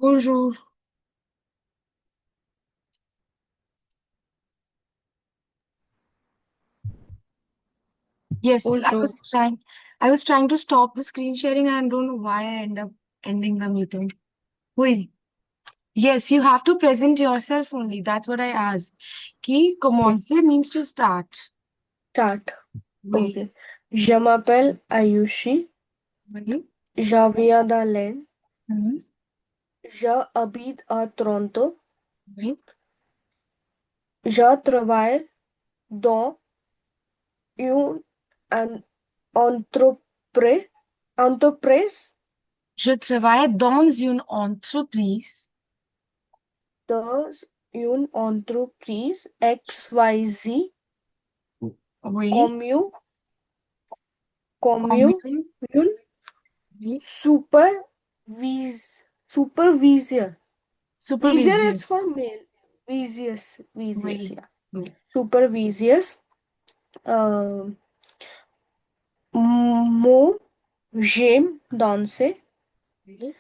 Bonjour. Yes, I Bonjour. was trying. I was trying to stop the screen sharing. I don't know why I end up ending the meeting. Wait. Yes, you have to present yourself only. That's what I asked. Ki Okay, commencer means to start. start. Oui. Okay. Je m'appelle Ayushi. Oui. Je viens d'Alain. Mhm. Je habite à Toronto. Oui. Je travaille dans une an- entreprise. Entreprise Je travaille dans une entreprise. dans une entreprise XYZ Oui. commune, commune, Commune. une Oui. supervisor. Visor is for Supervisors. male. Visius, Oui. yeah. Oui. Supervisius. Uh, Mon j'aime danser. Oui.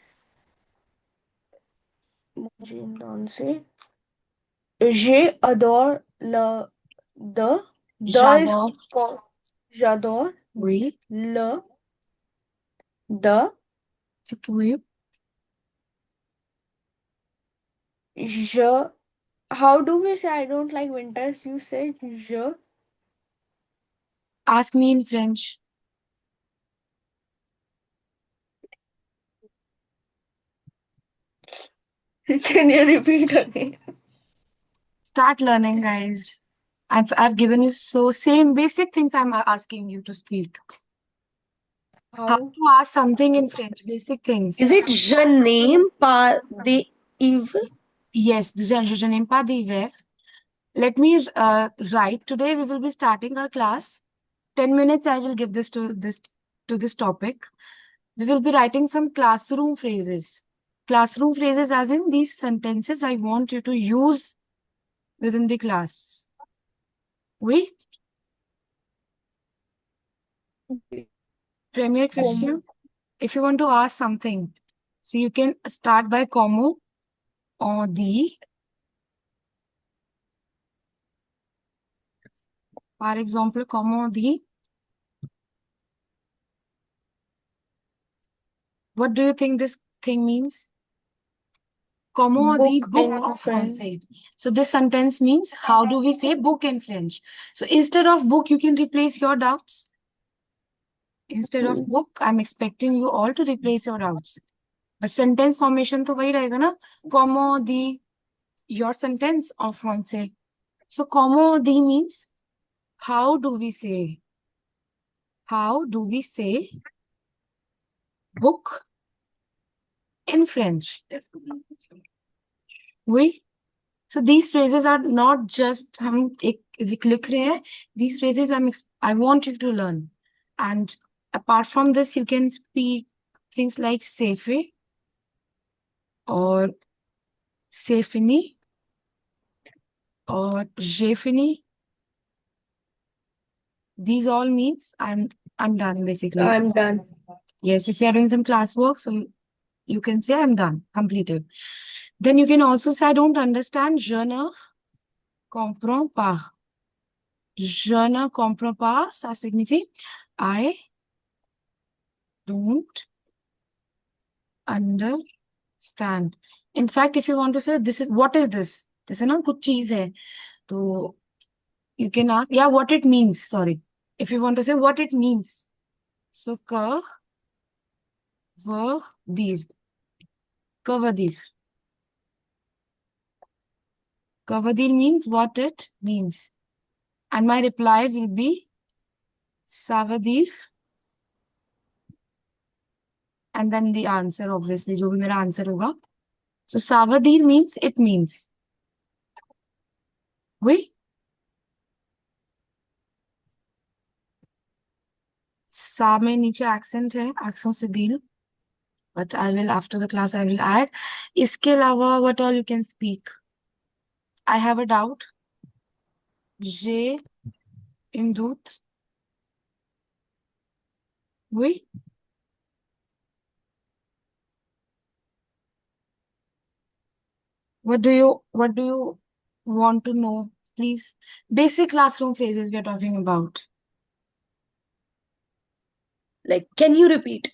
J'aime danser. J'adore de. De is J'adore. j'adore Oui. le de. C'est que oui. Je. How do we say I don't like winters? You say je. Ask me in French. Can you repeat again? Start learning, guys. I've given you so same basic things I'm asking you to speak. How How? to ask something in French, basic Is things. it je n'aime pas the evil? Yes, je n'aime pas d'hiver. Let me write. Today we will be starting our class. 10 minutes I will give this topic. We will be writing some classroom phrases. Classroom phrases as in these sentences I want you to use within the class. Oui? Premier Como? question. If you want to ask something, so you can start by como or the. For example, como the. What do you think this thing means? Como the Book book in of French. français. So this sentence means how do we say book in French? So instead of book, you can replace your doubts. Instead of book, I'm expecting you all to replace your doubts. But sentence formation तो वही रहेगा ना? Como the your sentence of français. So como the means how do we say? How do we say book in French? Oui. So these phrases are not just हम एक लिख रहे हैं. These phrases I want you to learn. And apart from this, you can speak things like safe or safely or j'ai fini. These all means I'm done basically. I'm done. Yes, if you are doing some classwork, so you can say I'm done, completed. Then you can also say I don't understand. Je ne comprends pas. Je ne comprends pas, ça signifie I don't understand. In fact, if you want to say this is what is this? जैसे ना कुछ चीज है तो you can ask yeah what it means. Sorry, if you want to say what it means. So que veut dire? Que veut dire? Que veut dire means what it means. And my reply will be ça veut dire and then the answer obviously जो भी मेरा answer होगा. So ça veut dire means it means. Oui. सा में नीचे accent है accent से deal. But I will after the class I will add. इसके अलावा what all you can speak? I have a doubt. J'ai une doute. Oui. What do you want to know? Please. Basic classroom phrases we are talking about. Like, can you repeat?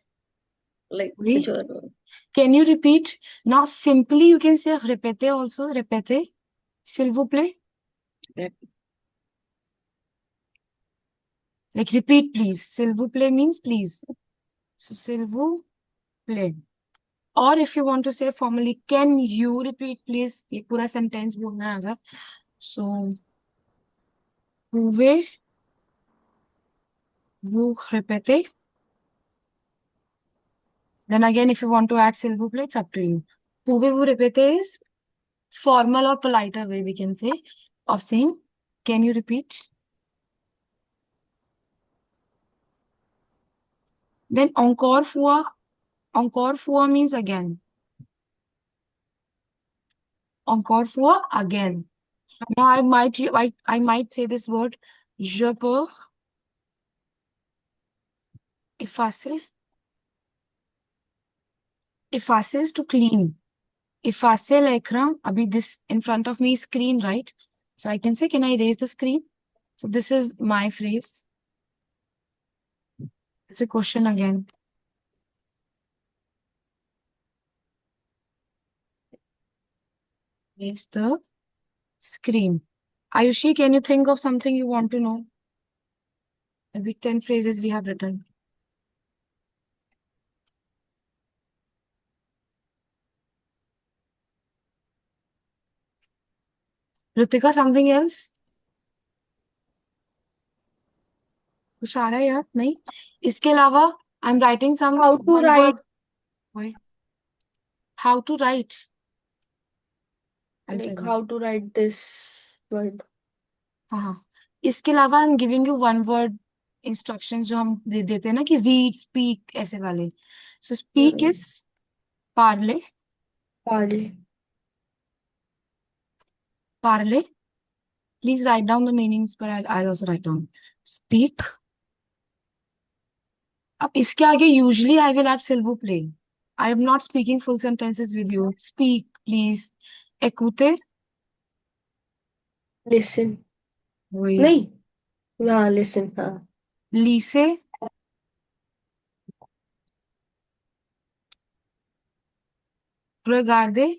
Like, Oui. journal. Can you repeat? Now simply you can say répétez also. Répétez. S'il vous plaît. Rep- Like repeat please. S'il vous plaît means please. So s'il vous plaît. Or if you want to say formally, can you repeat please? ये पूरा sentence बोलना है अगर. So pouvez-vous répéter? Then again, if you want to add s'il vous plaît, it's up to you. Pouvez-vous répéter is formal or politer way we can say of saying, can you repeat? Then encore fois means again. Encore fois, again. Now I might say this word, je peux effacer. Effacer is to clean. Effacer l'écran. Abhi this in front of me is screen, right? So I can say, can I erase the screen? So this is my phrase. It's a question again. Erase the screen. Ayushi, can you think of something you want to know? Maybe 10 phrases we have written. Ritika, something else? कुछ आ रहा है यार? नहीं? इसके अलावा I'm writing some How to one write? word. Wait. How to write? I'll tell Like you. how to write this word? हाँ. इसके अलावा I'm giving you one word instructions जो हम दे देते हैं ना कि read, speak ऐसे वाले. So speak Hmm. is parler. Parley. Parler. Please write down the meanings, but I'll also write down. Speak. अब इसके आगे usually I will add s'il vous plaît. I am not speaking full sentences with you. Speak, please. Écoutez. Listen. Oui. नहीं. हाँ, listen. हाँ. Lisez. Regardez.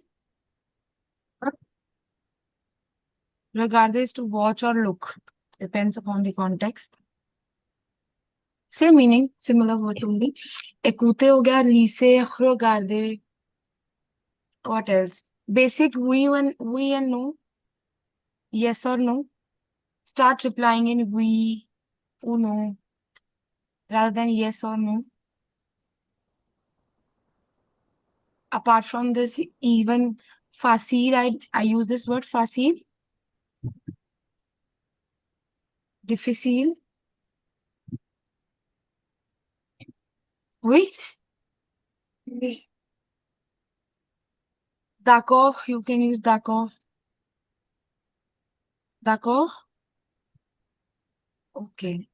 Regardez is to watch or look. Depends upon the context. Same meaning, similar words only. Écoutez हो गया, lisez, regardez. What else? Basic we and no. Yes or no. Start replying in we or no rather than yes or no. Apart from this, even facile, I use this word facile. Difficile. Oui. Oui. D'accord. You can use d'accord. D'accord. Okay.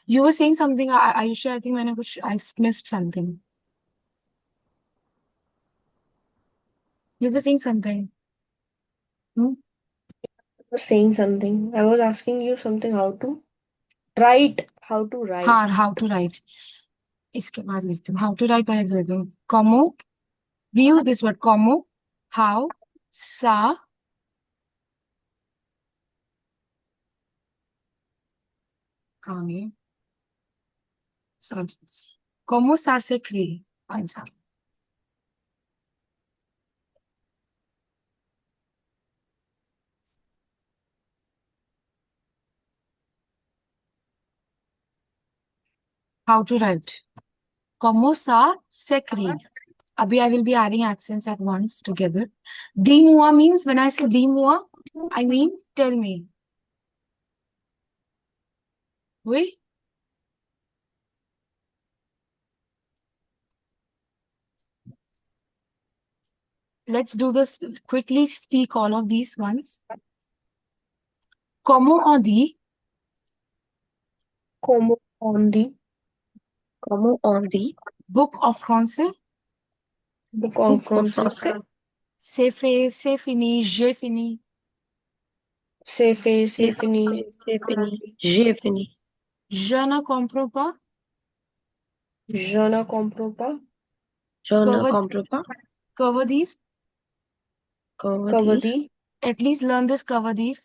You were saying something. Are you sure? I think I missed something. You were saying something. Hmm? I was saying something. I was asking you something how to write. How to write. हाँ, how to write. इसके बाद लिखती हूँ. How to write पहले लिख देती हूँ. Como. We use this word como. How. Sa. कहाँ गए? Sorry. Como ça s'écrit? One second. How to write. Como ça s'écrit? Abhi I will be adding accents at once together. Dis-moi means when I say dis-moi, I mean tell me. Oui? Let's do this. Quickly speak all of these ones. Comment on dit? Como on the Comment on the Book of français. Book en français. C'est fait, c'est fini, j'ai fini. C'est fait, c'est fini. C'est fini. J'ai fini. Je ne comprends pas. Je ne comprends pas. Je ne Cover, comprends pas. cover these. Comment Cover dire? the. At least learn this cover these.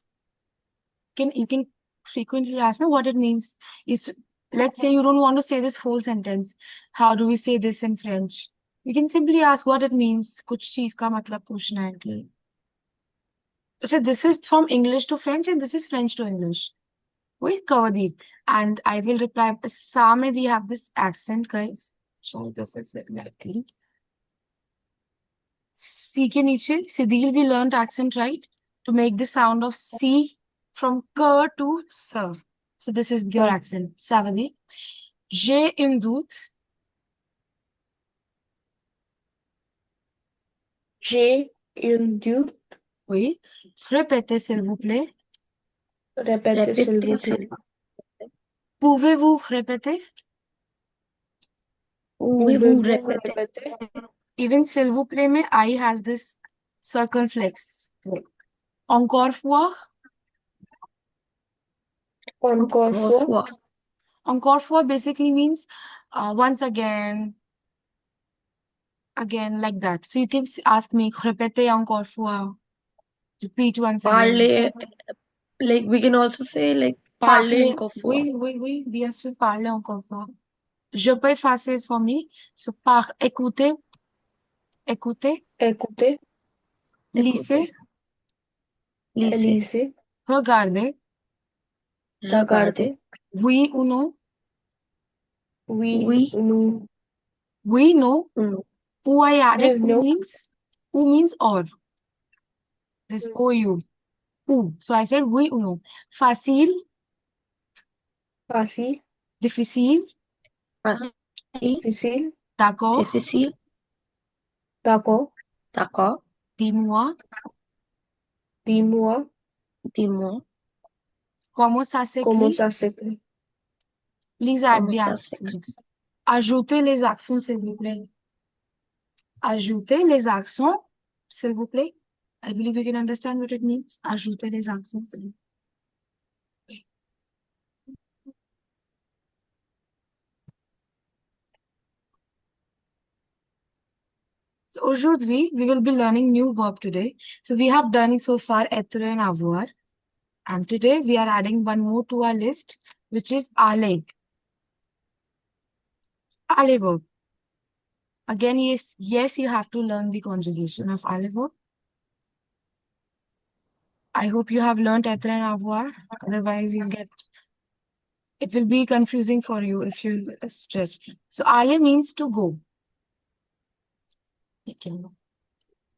You can frequently ask now what it means. Is let's say you don't want to say this whole sentence. How do we say this in French? You can simply ask what it means. कुछ चीज का मतलब पूछना है कि so this is from English to French and this is French to English. We'll cover these. And I will reply. Same we have this accent, guys. So this is exactly. C के नीचे, Sidil, we learned accent, right? To make the sound of C from K to S. So this is your Sir. accent. Savadi. J'ai une doute. J'ai une doute. Oui. Répétez, s'il vous plaît. Répétez, s'il vous Répétez, plaît. Pouvez-vous répéter? Pouvez-vous Pouvez-vous répéter? répéter? Even s'il vous plaît में I has this circumflex. Encore fois. Encore Encore fois. fois. Encore fois basically means once again, like that. So you can ask me, répétez encore fois. Repeat once again. Parler, like we can also say like parler Parler, encore fois. oui, bien sûr, parler encore fois. Je peux effacer for me. So, par écouter, Écouter. lisser, Lisser. Lisser. regarder, Regarder. oui ou non, Oui, Oui nous. oui, no. ou non. Ou I added No. ou means or. This ou. Ou. So I said oui ou non. Facile, Facile. difficile, Facile. Difficile. d'accord, Difficile. D'accord. D'accord. dis-moi, Dis-moi. Dis-moi. comment ça Comment s'écrit? ça s'écrit? Please add Comment the ça s'écrit? accents. Ajoutez les accents, s'il vous plaît. Ajoutez les accents, s'il vous plaît. I believe you can understand what it means. Ajoutez les accents, s'il vous plaît. So aujourd'hui, we will be learning new verb today. So we have done so far être and avoir. And today we are adding one more to our list, which is aller. Aller verb. Again, yes, you have to learn the conjugation of aller verb. I hope you have learned être and avoir. Otherwise, it will be confusing for you if you stretch. So aller means to go.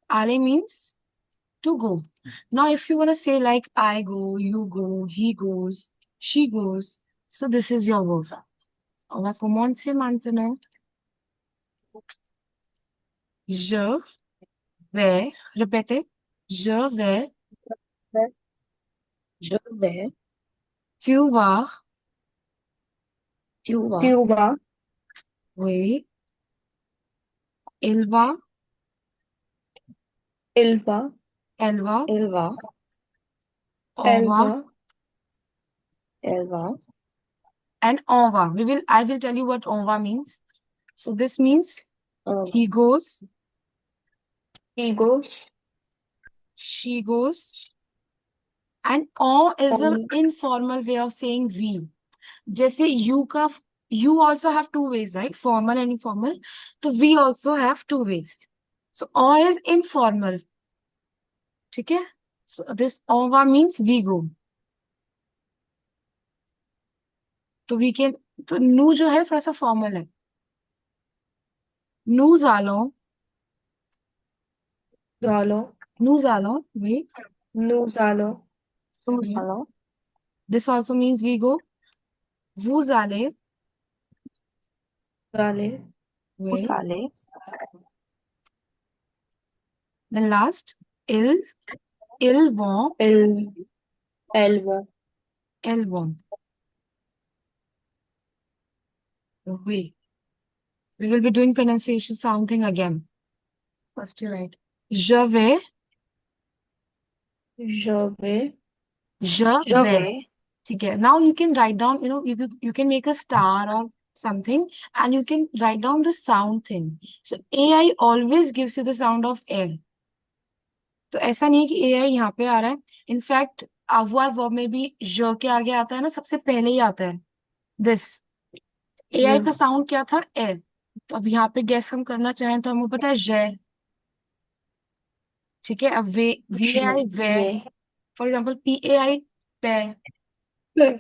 Ale means to go. Now, if you want to say like I go, you go, he goes, she goes, so this is your verb. On va commencer maintenant. Je vais, répétez, je vais, Je vais. tu vas, Tu vas. Tu vas. oui, il va, Il va. elle va, Il va. on Elle va, va. Elle va. and on va. I will tell you what on va means. So this means On va. he goes, He goes. she goes, and on is an On. informal way of saying we. जैसे you also have two ways, right? Formal and informal. So we also have two ways. So on is informal. ठीक है? So this on va means we go. तो we can तो nous जो है थोड़ा सा formal है. Nous allons, Allons. oui. Nous allons. Nous Oui. allons. This also means we go. Vous allez, Aller. Vous oui. allez. Then last, ils vont, Elle. Elle va. elles vont. Oui. We will be doing pronunciation sound thing again. First you're right. Je vais, Je vais. je Je vais. vais. Okay. Now you can write down, you can make a star or something and you can write down the sound thing. So AI always gives you the sound of air. तो ऐसा नहीं है कि AI यहाँ पे आ रहा है. In fact avoir verb में भी je के आगे आता है ना, सबसे पहले ही आता है this. AI Yeah. का साउंड क्या था? ए. तो अब यहाँ पे गेस हम करना चाहें तो हमें पता है जय. ठीक है. अब वे, VAI way. Vais. For example PAI पे. Vais.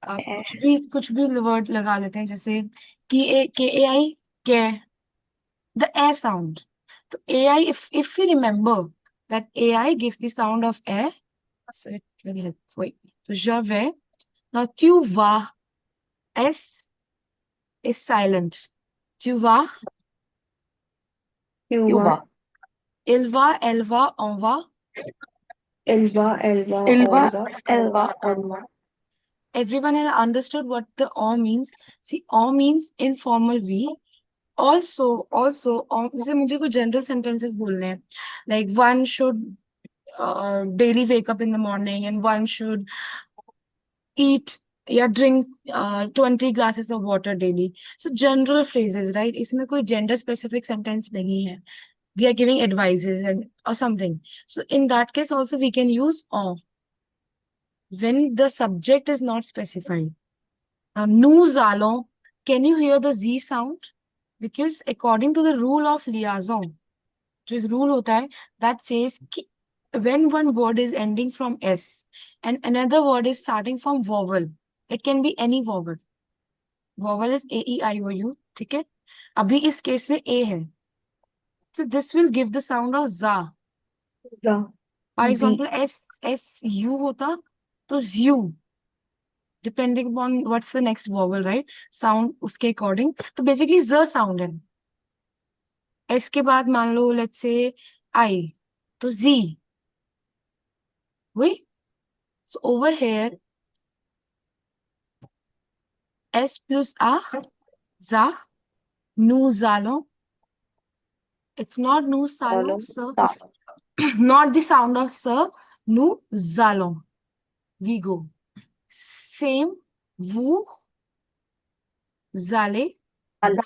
अब है। कुछ भी वर्ड लगा लेते हैं, जैसे KAI के. The A sound. तो AI, if we remember that AI gives the sound of air, so it will help. Wait. तो je vais. Now tu vas. S is silent. Tu vas. Tu Tu vas. vas. Il va, elle va, on va. Elle va. Elle va. Il On va. va. Elle va. On va. Everyone has understood what the "on" means. See, "on" means informal we. Also, जैसे मुझे कुछ general sentences बोलने हैं. Like one should daily wake up in the morning and one should eat या drink 20 glasses of water daily. So general phrases, right? इसमें कोई gender specific sentence नहीं है. We are giving advices and or something. So in that case also we can use "on" when the subject is not specified. Nous allons. Can you hear the Z sound? Because according to the rule of liaison, जो एक rule होता है, that says कि when one word is ending from S and another word is starting from vowel, it can be any vowel. Vowel is A, E, I, O, U. ठीक है. अभी इस case में A है. So this will give the sound of za. Za. For Z. example, U होता तो ZU. Depending upon what's the next vowel, right? Sound उसके according. तो basically z sound है. S के बाद मान लो let's say I. तो Z. हुई. So over here S plus A. Za. Nous allons. It's not nous allons, Salon. sir. Sa. Not the sound of sir. Nous allons. We go. Same. Vous allez. Al.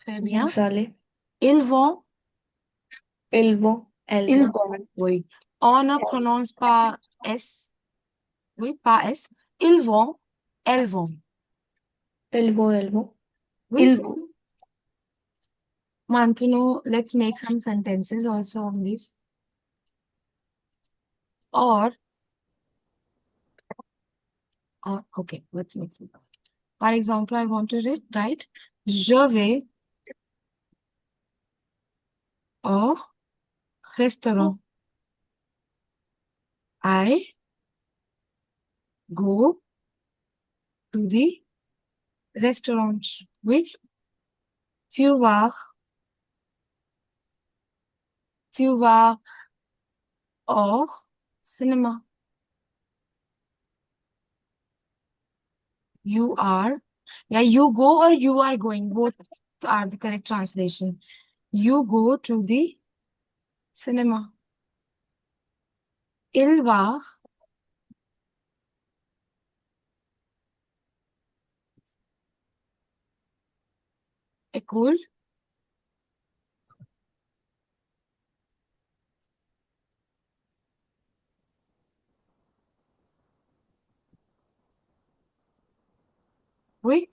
Très bien. Vous allez. Ils vont. Ils vont. Elles Ils vont. vont. Oui. On ne prononce pas S. Oui, pas S. Ils vont. Elles vont. Elles vont. Elles vont. Oui, Ils c'est vont. ça. Mantanu, let's make some sentences also on this. Or, okay, let's make some. For example, I want to write, je vais au restaurant. I go to the restaurant. With tu vas au cinema. You are, yeah, you go or you are going. Both are the correct translation. You go to the cinema. Il va. Écoute. Oui.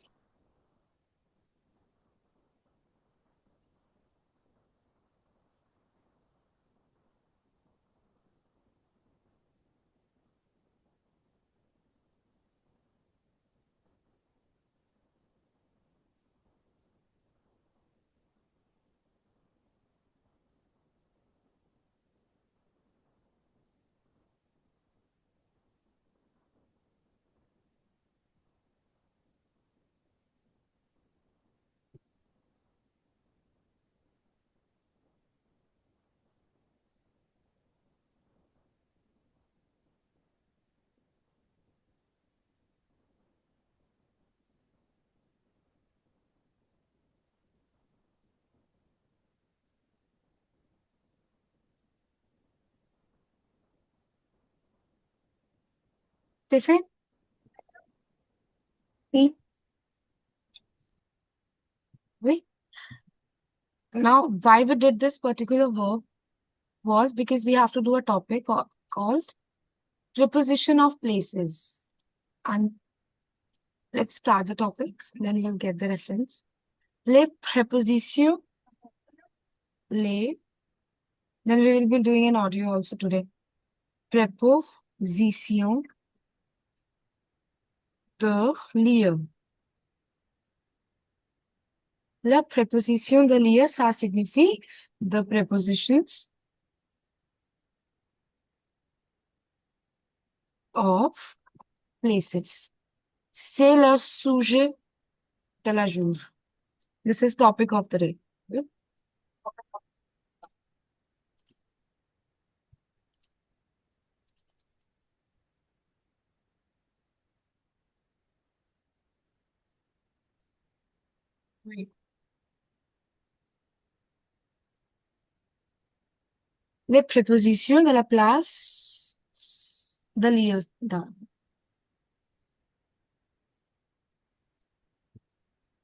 C'est fait? Oui. Oui. Now, why we did this particular verb was because we have to do a topic called preposition of places. And let's start the topic, then we'll get the reference. Les prépositions, les, then we will be doing an audio also today. Préposition de lieu. La préposition de lieu, ça signifie the prepositions of places. C'est le sujet de la journée. This is topic of the day. Oui. Les prépositions de la place de lieu.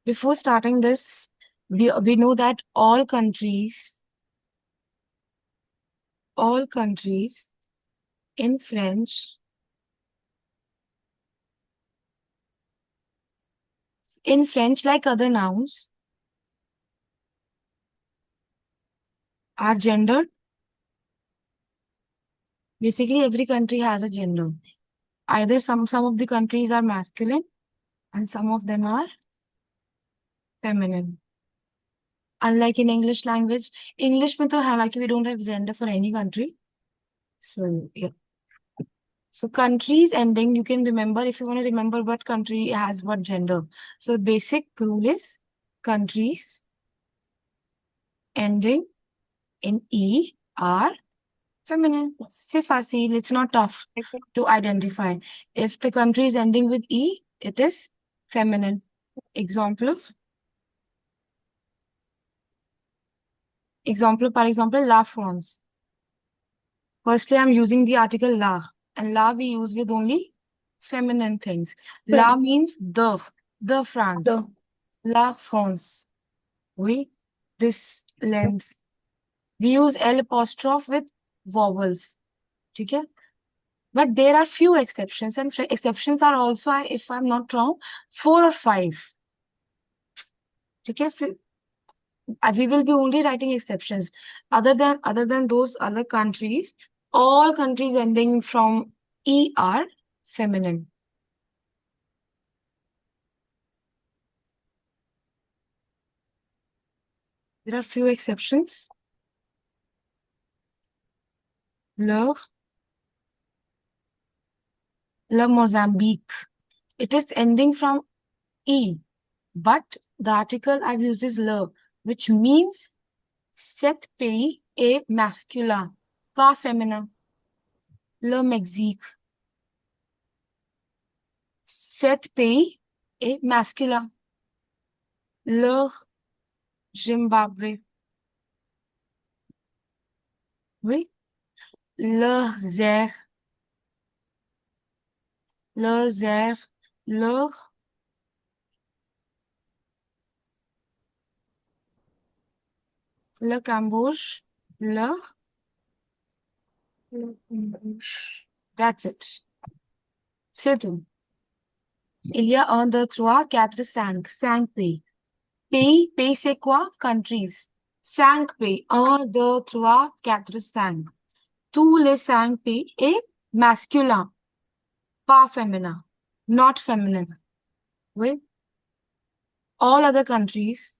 Before starting this, we know that all countries in French, like other nouns, are gendered. Basically, every country has a gender. Either some of the countries are masculine and some of them are feminine. Unlike in English language, English में तो हालांकि we don't have gender for any country. So yeah. So countries ending, you can remember if you want to remember what country has what gender. So the basic rule is countries ending in E are feminine. C'est facile. It's not tough to identify. If the country is ending with E, it is feminine. Example, par example, la France. Firstly, I'm using the article la, and la we use with only feminine things. La means the France. The. La France. We, this length. We use L apostrophe with vowels. Okay? But there are few exceptions, and exceptions are also, if I'm not wrong, 4 or 5. Okay? We will be only writing exceptions. Other than those other countries, all countries ending from E are feminine. There are few exceptions. Le Mozambique. It is ending from E, but the article I've used is le, which means cet pays est masculin, pas féminin. Le Mexique. Cet pays est masculin. Le Zimbabwe. Oui. Le Zer. Le Zer. Le Cambodge. Le. That's it. C'est tout. Il y a 1, 2, 3, 4, 5. 5 pays. Pays c'est quoi? Countries. 5 pays. 1, 2, 3, 4, 5. Tous les 5 pays est masculin, pas féminin, not feminine. Oui. All other countries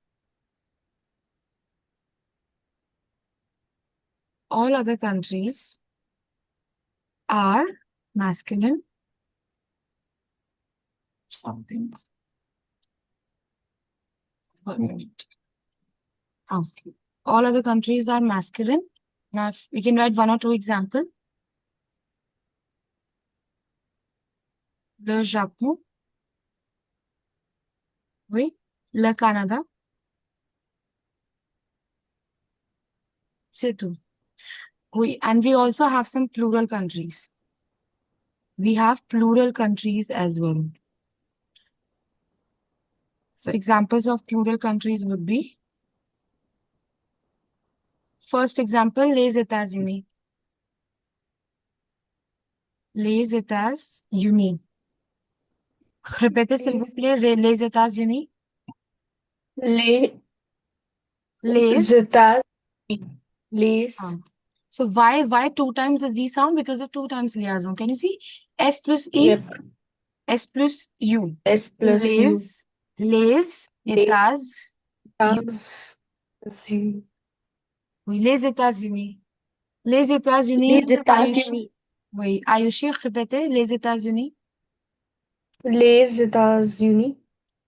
are masculine. Something. 1 minute. Okay. All other countries are masculine. Now, if we can write 1 or 2 examples. Le Japon. Oui. Le Canada. C'est tout. Oui. And we also have some plural countries. We have plural countries as well. So examples of plural countries would be, first example, les États-Unis. Les États-Unis. Répétez s'il vous plaît, les États-Unis. Les Les. États-Unis. Les. Ah. So why two times the Z sound? Because of two times liaison. Can you see? S plus E, Yep. S plus U. S plus U. Les Les États-Unis. États-Unis. Oui, les États-Unis. Les États-Unis. Les États-Unis. Oui, Ayushi, répétez, les États-Unis. Les États-Unis.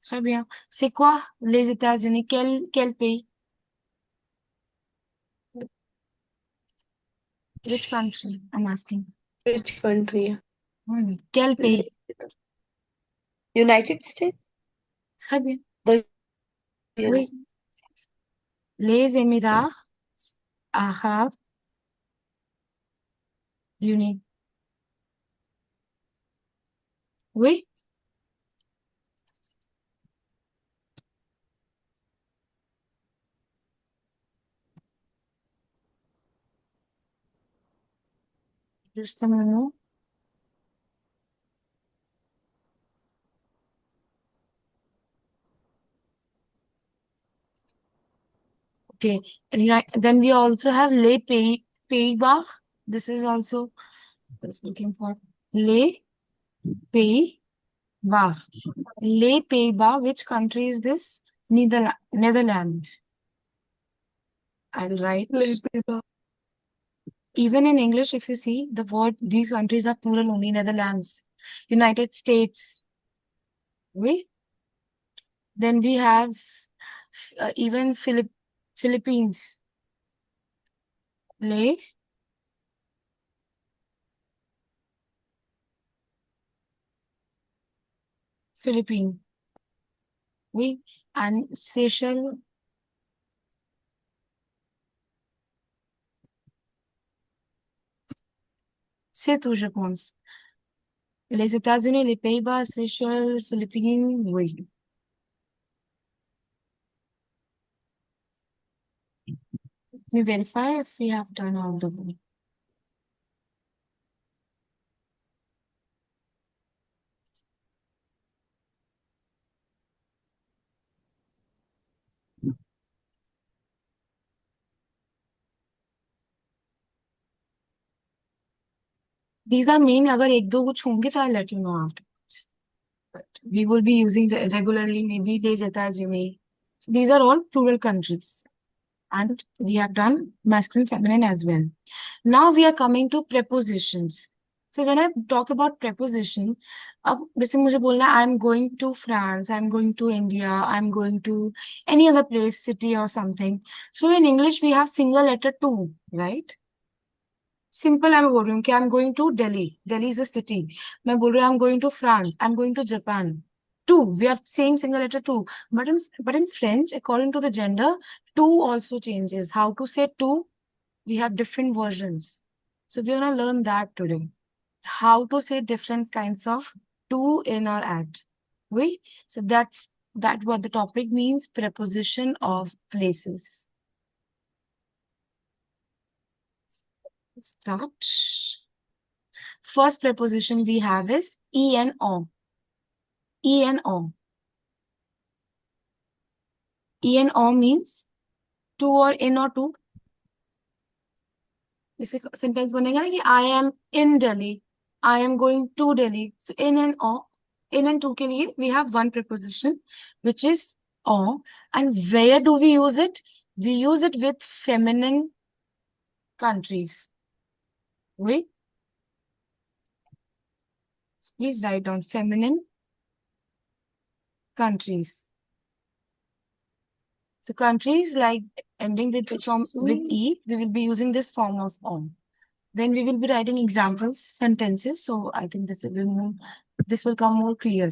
Très bien. C'est quoi les États-Unis? Quel pays? Which country? I'm asking. Which country? Quel pays? United States. Très bien. The Oui. Les Émirats Arabes Unis. Oui. Juste un moment. Okay. Then we also have les Pays-Bas. This is also I was looking for les Pays-Bas. Les Pays-Bas. Which country is this? Netherlands. I'll write. Les Pays-Bas. Even in English, if you see the word, these countries are plural only. Netherlands, United States. Oui. Then we have even Philippines. Les Philippines. Oui. And Seychelles. C'est tout, je pense. Les États-Unis, les Pays-Bas, Seychelles, Philippines. Oui. Let me verify if we have done all the way. These are main. अगर एक दो कुछ होंगे तो I'll let you know afterwards. But we will be using regularly maybe les États-Unis. So these are all plural countries. And we have done masculine, feminine as well. Now we are coming to prepositions. So when I talk about preposition, अब जैसे मुझे बोलना है I'm going to France, I'm going to India, I'm going to any other place, city or something. So in English we have single letter to, right? Simple मैं बोल रही हूँ कि I am going to Delhi Delhi is a city मैं बोल रही हूँ I am going to France I am going to Japan to we are saying single letter to but in French according to the gender two also changes how to say two we have different versions so we're going to learn that today how to say different kinds of to in or at we so that what the topic means preposition of places start. First preposition we have is E and O. E and O. E and O means to or in or to. जैसे sentence बनेगा ना कि I am in Delhi. I am going to Delhi. So in and O. In and to के लिए we have one preposition which is O. And where do we use it? We use it with feminine countries. Wait. Please write down feminine countries. So countries like ending with E, we will be using this form of on. Then we will be writing examples, sentences. So I think this will come more clear.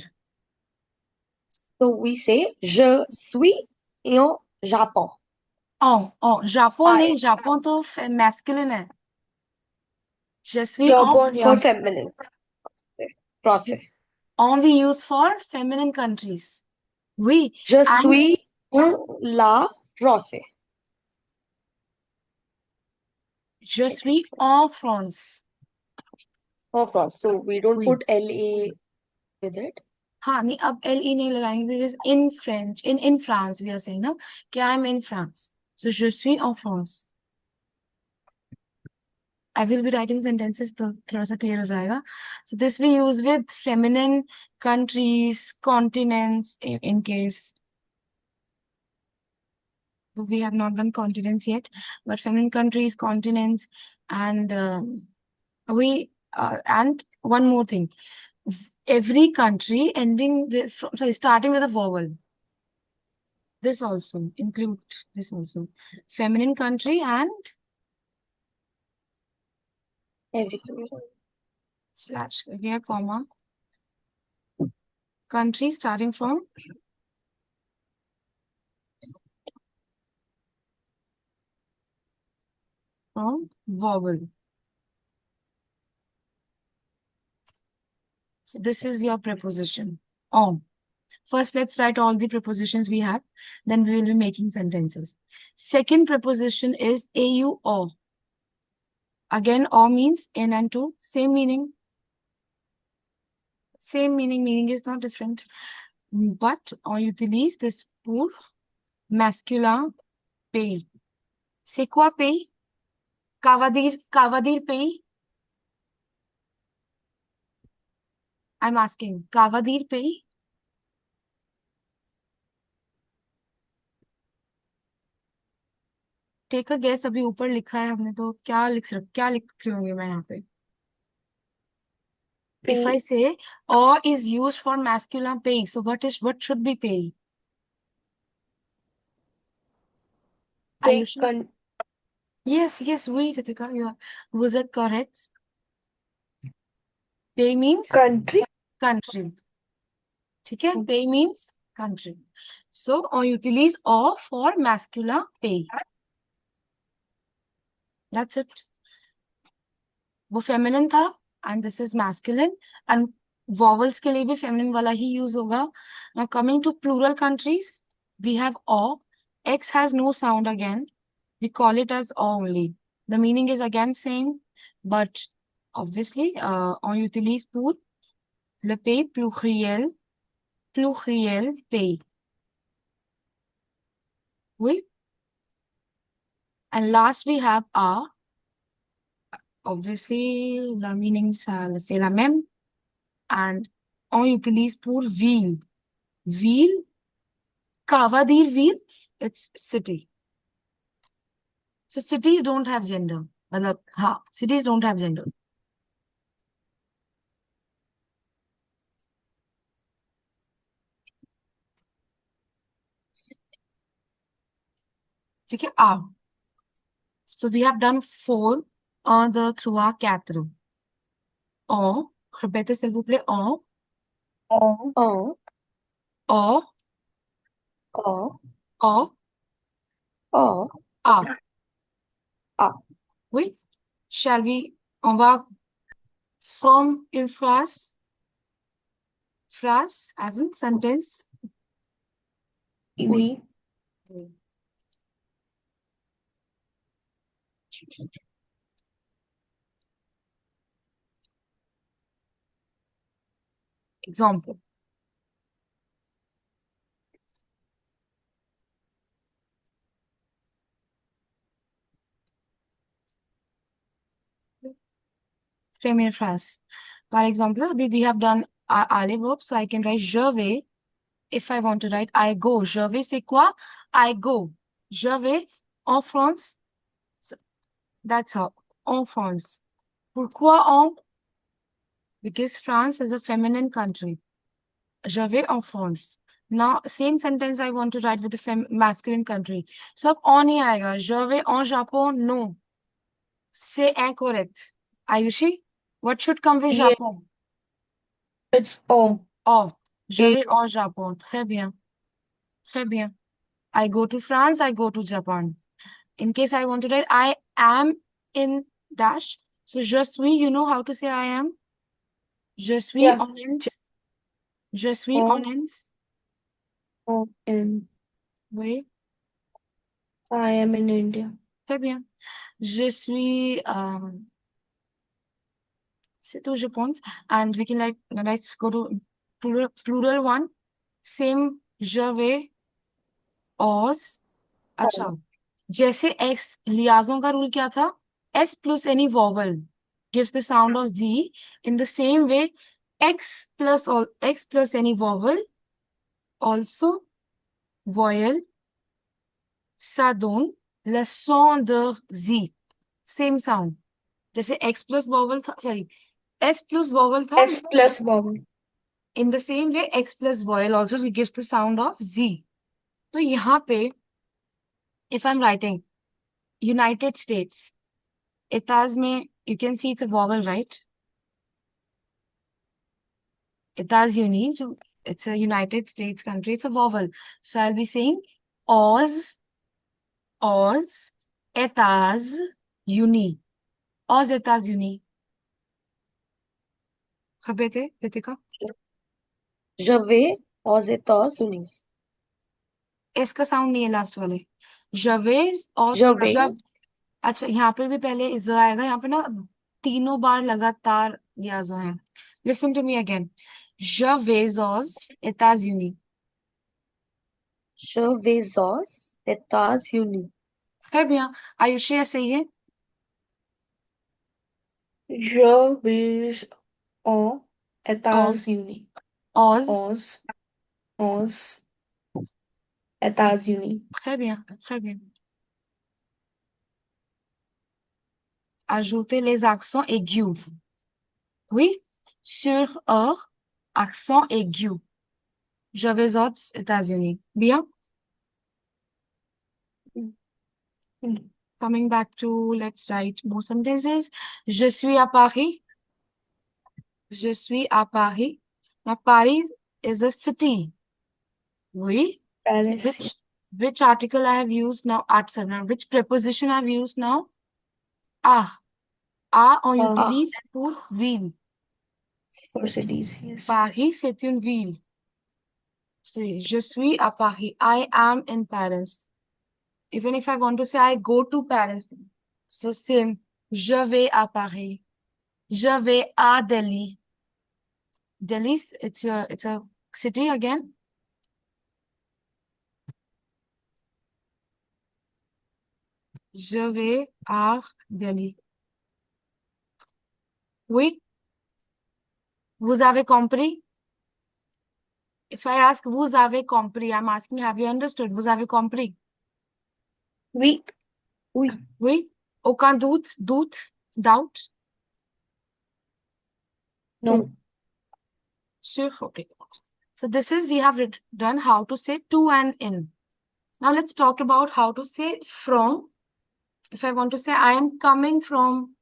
So we say je suis au Japon. Japon I नहीं, Japon तो masculine है. Je suis en Japon, for yeah. feminine. français. On we use for feminine countries. Oui. Je And suis la français. je suis en France. En France. So we don't Oui. put LA with it. हाँ नहीं अब LE नहीं लगाएंगे because in French in France we are saying ना कि I am in France. So je suis en France. I will be writing sentences तो थोड़ा सा clear हो जाएगा. So this we use with feminine countries, continents in case we have not done continents yet, but feminine countries, continents, and and one more thing. Every country ending with starting with a vowel. This also include this also. Feminine country and Every slash here comma country starting from vowel. So this is your preposition. On. First, let's write all the prepositions we have. Then we will be making sentences. Second preposition is au or. Again, or means in and to. Same meaning. Same meaning. Meaning is not different. But on utilise this pour masculin pays. C'est quoi pays? Kavadir pays? I'm asking. Kavadir pays? Take a guess अभी ऊपर लिखा है हमने तो क्या लिख रही होंगी मैं यहाँ पे if I say or is used for masculine pay so what should be pay are you sure? Yes wait Ritika was it correct pay means country. ठीक है pay means country so on utilize or for masculine pay that's it वो feminine था and this is masculine and vowels के लिए भी feminine वाला ही use होगा now coming to plural countries we have or x has no sound again we call it as or only the meaning is again same but obviously on utilise pour le pays pluriel pays oui and last we have a obviously la meaning c'est la même and on utilise pour ville Kavadir wheel, it's city. So cities don't have gender. मतलब हाँ, cities don't have gender. ठीक है आ. So we have done 4 the trois quatre. En, répétez s'il vous plaît. En, en, o, en, o, en, a. a. Oui. Shall we? On va form une phrase. Phrase as in sentence. Oui. Example. Premier phrase. For example, we have done aller verb, so I can write je vais. If I want to write I go, je vais, c'est quoi? I go. Je vais en France. So that's how. En France. Pourquoi en? Because France is a feminine country. Je vais en France. Now, same sentence I want to write with the masculine country. So अब en नहीं आएगा. Je vais en Japon. No. C'est incorrect. Ayushi, what should come with Yeah, Japon? it's O. Oh, je A. vais au Japon. Très bien. Très bien. I go to France. I go to Japan. In case I want to write, I am in dash. So je suis, you know how to say I am? Je suis Yeah. en Inde. Je suis en On, Inde. in. Oui, I am in India. très bien. Je suis, c'est tout, je pense. And we can like, let's go to plural one. Same, je vais, os. अच्छा, जैसे x लियाजों का rule क्या था? S plus any vowel gives the sound of Z. In the same way, x plus any vowel also vowel ça donne le son de Z. Same sound. जैसे x plus vowel था, sorry, S plus vowel था. S plus vowel. In the same way, x plus vowel also gives the sound of Z. तो यहाँ पे, if I'm writing United States, Itaz में, you can see it's a vowel, right? Itaz uni, it's a United States country, it's a vowel. So I'll be saying Oz, Oz, Etaz, uni. Oz, Etaz, uni. Répétez, Ritika. Je vais aux États-Unis. S का sound नहीं है last वाले. जवेज और Je vais. जब. अच्छा, यहाँ पे भी पहले ज आएगा. यहाँ पे ना तीनों बार लगातार लियाजो है. Listen to me again. जवेजोस एताज यूनी. Je vais aux États-Unis. है भैया. आयुषी ऐसे ही है. Je vais aux ऑज, États-Unis. ऑज. Aux, aux États-Unis. है भैया, très bien. Ajoutez les accents aigus. Oui, sur accent aigu. Je vais aux États-Unis. Bien. Mm. Coming back to, let's write more sentences. Je suis à Paris. Je suis à Paris. Now, Paris is a city. Oui. Paris, yeah. Which article I have used now? At now. Which preposition I have used now? Ah. A on utilise pour ville. For cities, yes. Paris, c'est une ville. So, je suis à Paris. I am in Paris. Even if I want to say I go to Paris. So, same. Je vais à Paris. Je vais à Delhi. Delhi, it's a city again. Je vais à Delhi. Oui, vous avez compris? If I ask, vous avez compris, I'm asking, have you understood? Vous avez compris? Oui. Oui. Oui? Aucun doute? Doute? Doubt? No. Sure, okay. So this is, we have done how to say to and in. Now let's talk about how to say from. If I want to say, I am coming from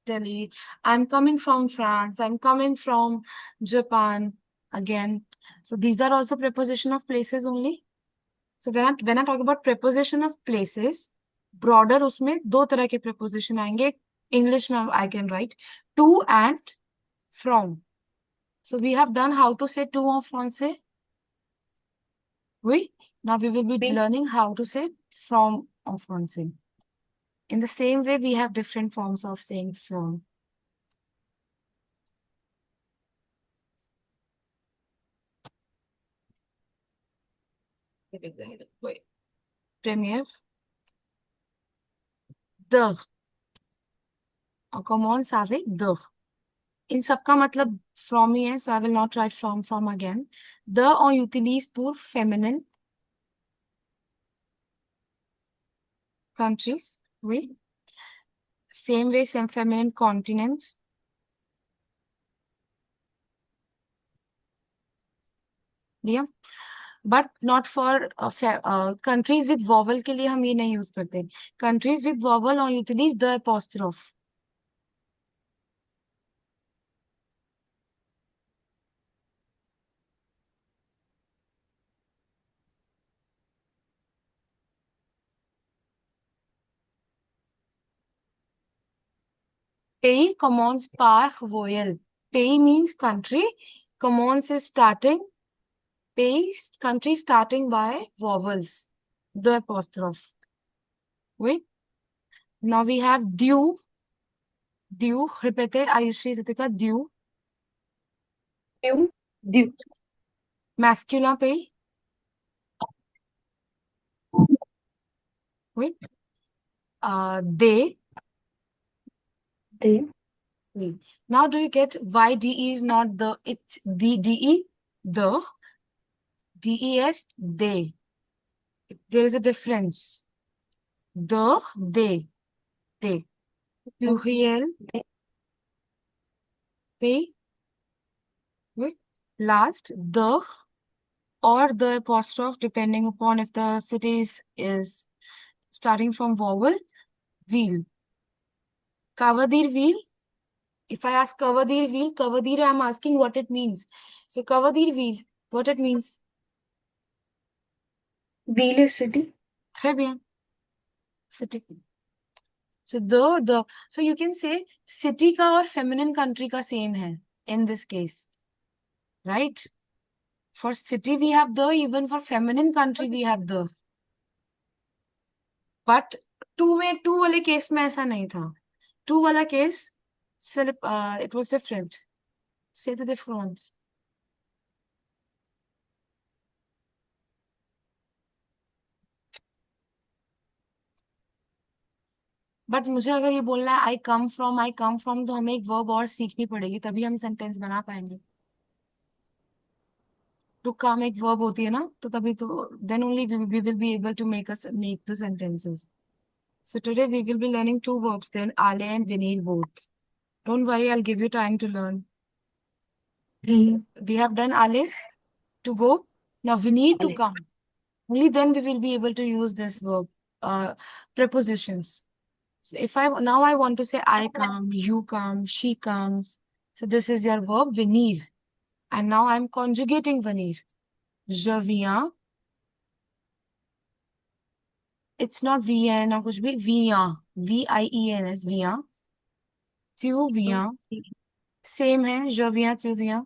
Delhi, I'm coming from France, I'm coming from Japan again. So these are also preposition of places only. So when I talk about preposition of places, broader उसमें दो तरह के preposition आएंगे. English में I can write to and from. So we have done how to say to en français. Oui. Now we will be Oui. learning how to say from en français. In the same way, we have different forms of saying from. Wait. Première, the. On commence avec the. इन सबका मतलब from ही है, so I will not write from again. The on utilise pour feminine countries. Oui. Same way, same feminine continents. Yeah. But not for countries with vowel के लिए हम ये नहीं use करते. Countries with vowel on utilise the apostrophe. Pays commence par voyelle. Pays means country. Commons is starting. Pays, country starting by vowels. The apostrophe. Wait. Now we have due. Due. Repete. Ayushi, Ritika. Due. Due. Due. Masculine pay. Wait. They. They. Wait. Now do you get why DE is not the, it's the DE? The. DES. They. There is a difference. The. They. Pluriel. They. Pay. Wait. Last. The. Or the apostrophe, depending upon if the cities is starting from vowel. Wheel. Kavadir wheel. If I ask Kavadir wheel, Kavadir, I'm asking what it means. So Kavadir wheel, what it means? Wheel is city. Très bien. City. So the so you can say city का और feminine country का same है in this case, right? For city we have the, even for feminine country we have the. But two वाले case में ऐसा नहीं था. Two वाला case, it was different. Say the difference. But मुझे अगर ये बोलना है आई कम फ्रॉम, तो हमें एक वर्ब और सीखनी पड़ेगी, तभी हम सेंटेंस बना पाएंगे. टू कम एक वर्ब होती है ना, तो तभी तो then only we will be able to make the sentences. So today we will be learning two verbs then, Ale and Vinil both. Don't worry, I'll give you time to learn. So we have done Ale to go. Now we need to Ale. come. Only then we will be able to use this verb, prepositions. So if now I want to say I come, you come, she comes. So this is your verb venir. And now I'm conjugating venir. Je viens. It's not vien or kuch bhi. Viens. V-I-E-N-S. Viens. Tu viens. Same है. Je viens, tu viens.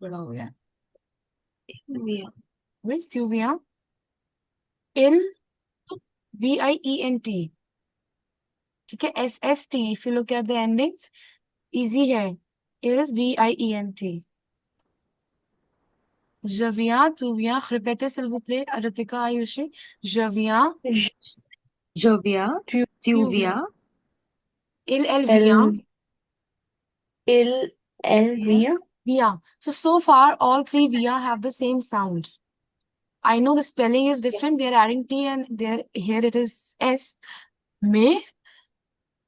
बड़ा हो गया. Yeah. Wait, tu viens. Il. V-I-E-N-T. ठीक है. S-S-T. If you look at the endings, easy है. Il. V-I-E-N-T. Je viens, tu viens. Répétez, s'il vous plaît. Ritika, Ayushi. Je viens. Je viens. Tu. Tu Tu viens. viens. Elle vient. Il. Elle vient. Via. So far, all three via have the same sound. I know the spelling is different. We are adding T and there here it is S. Mais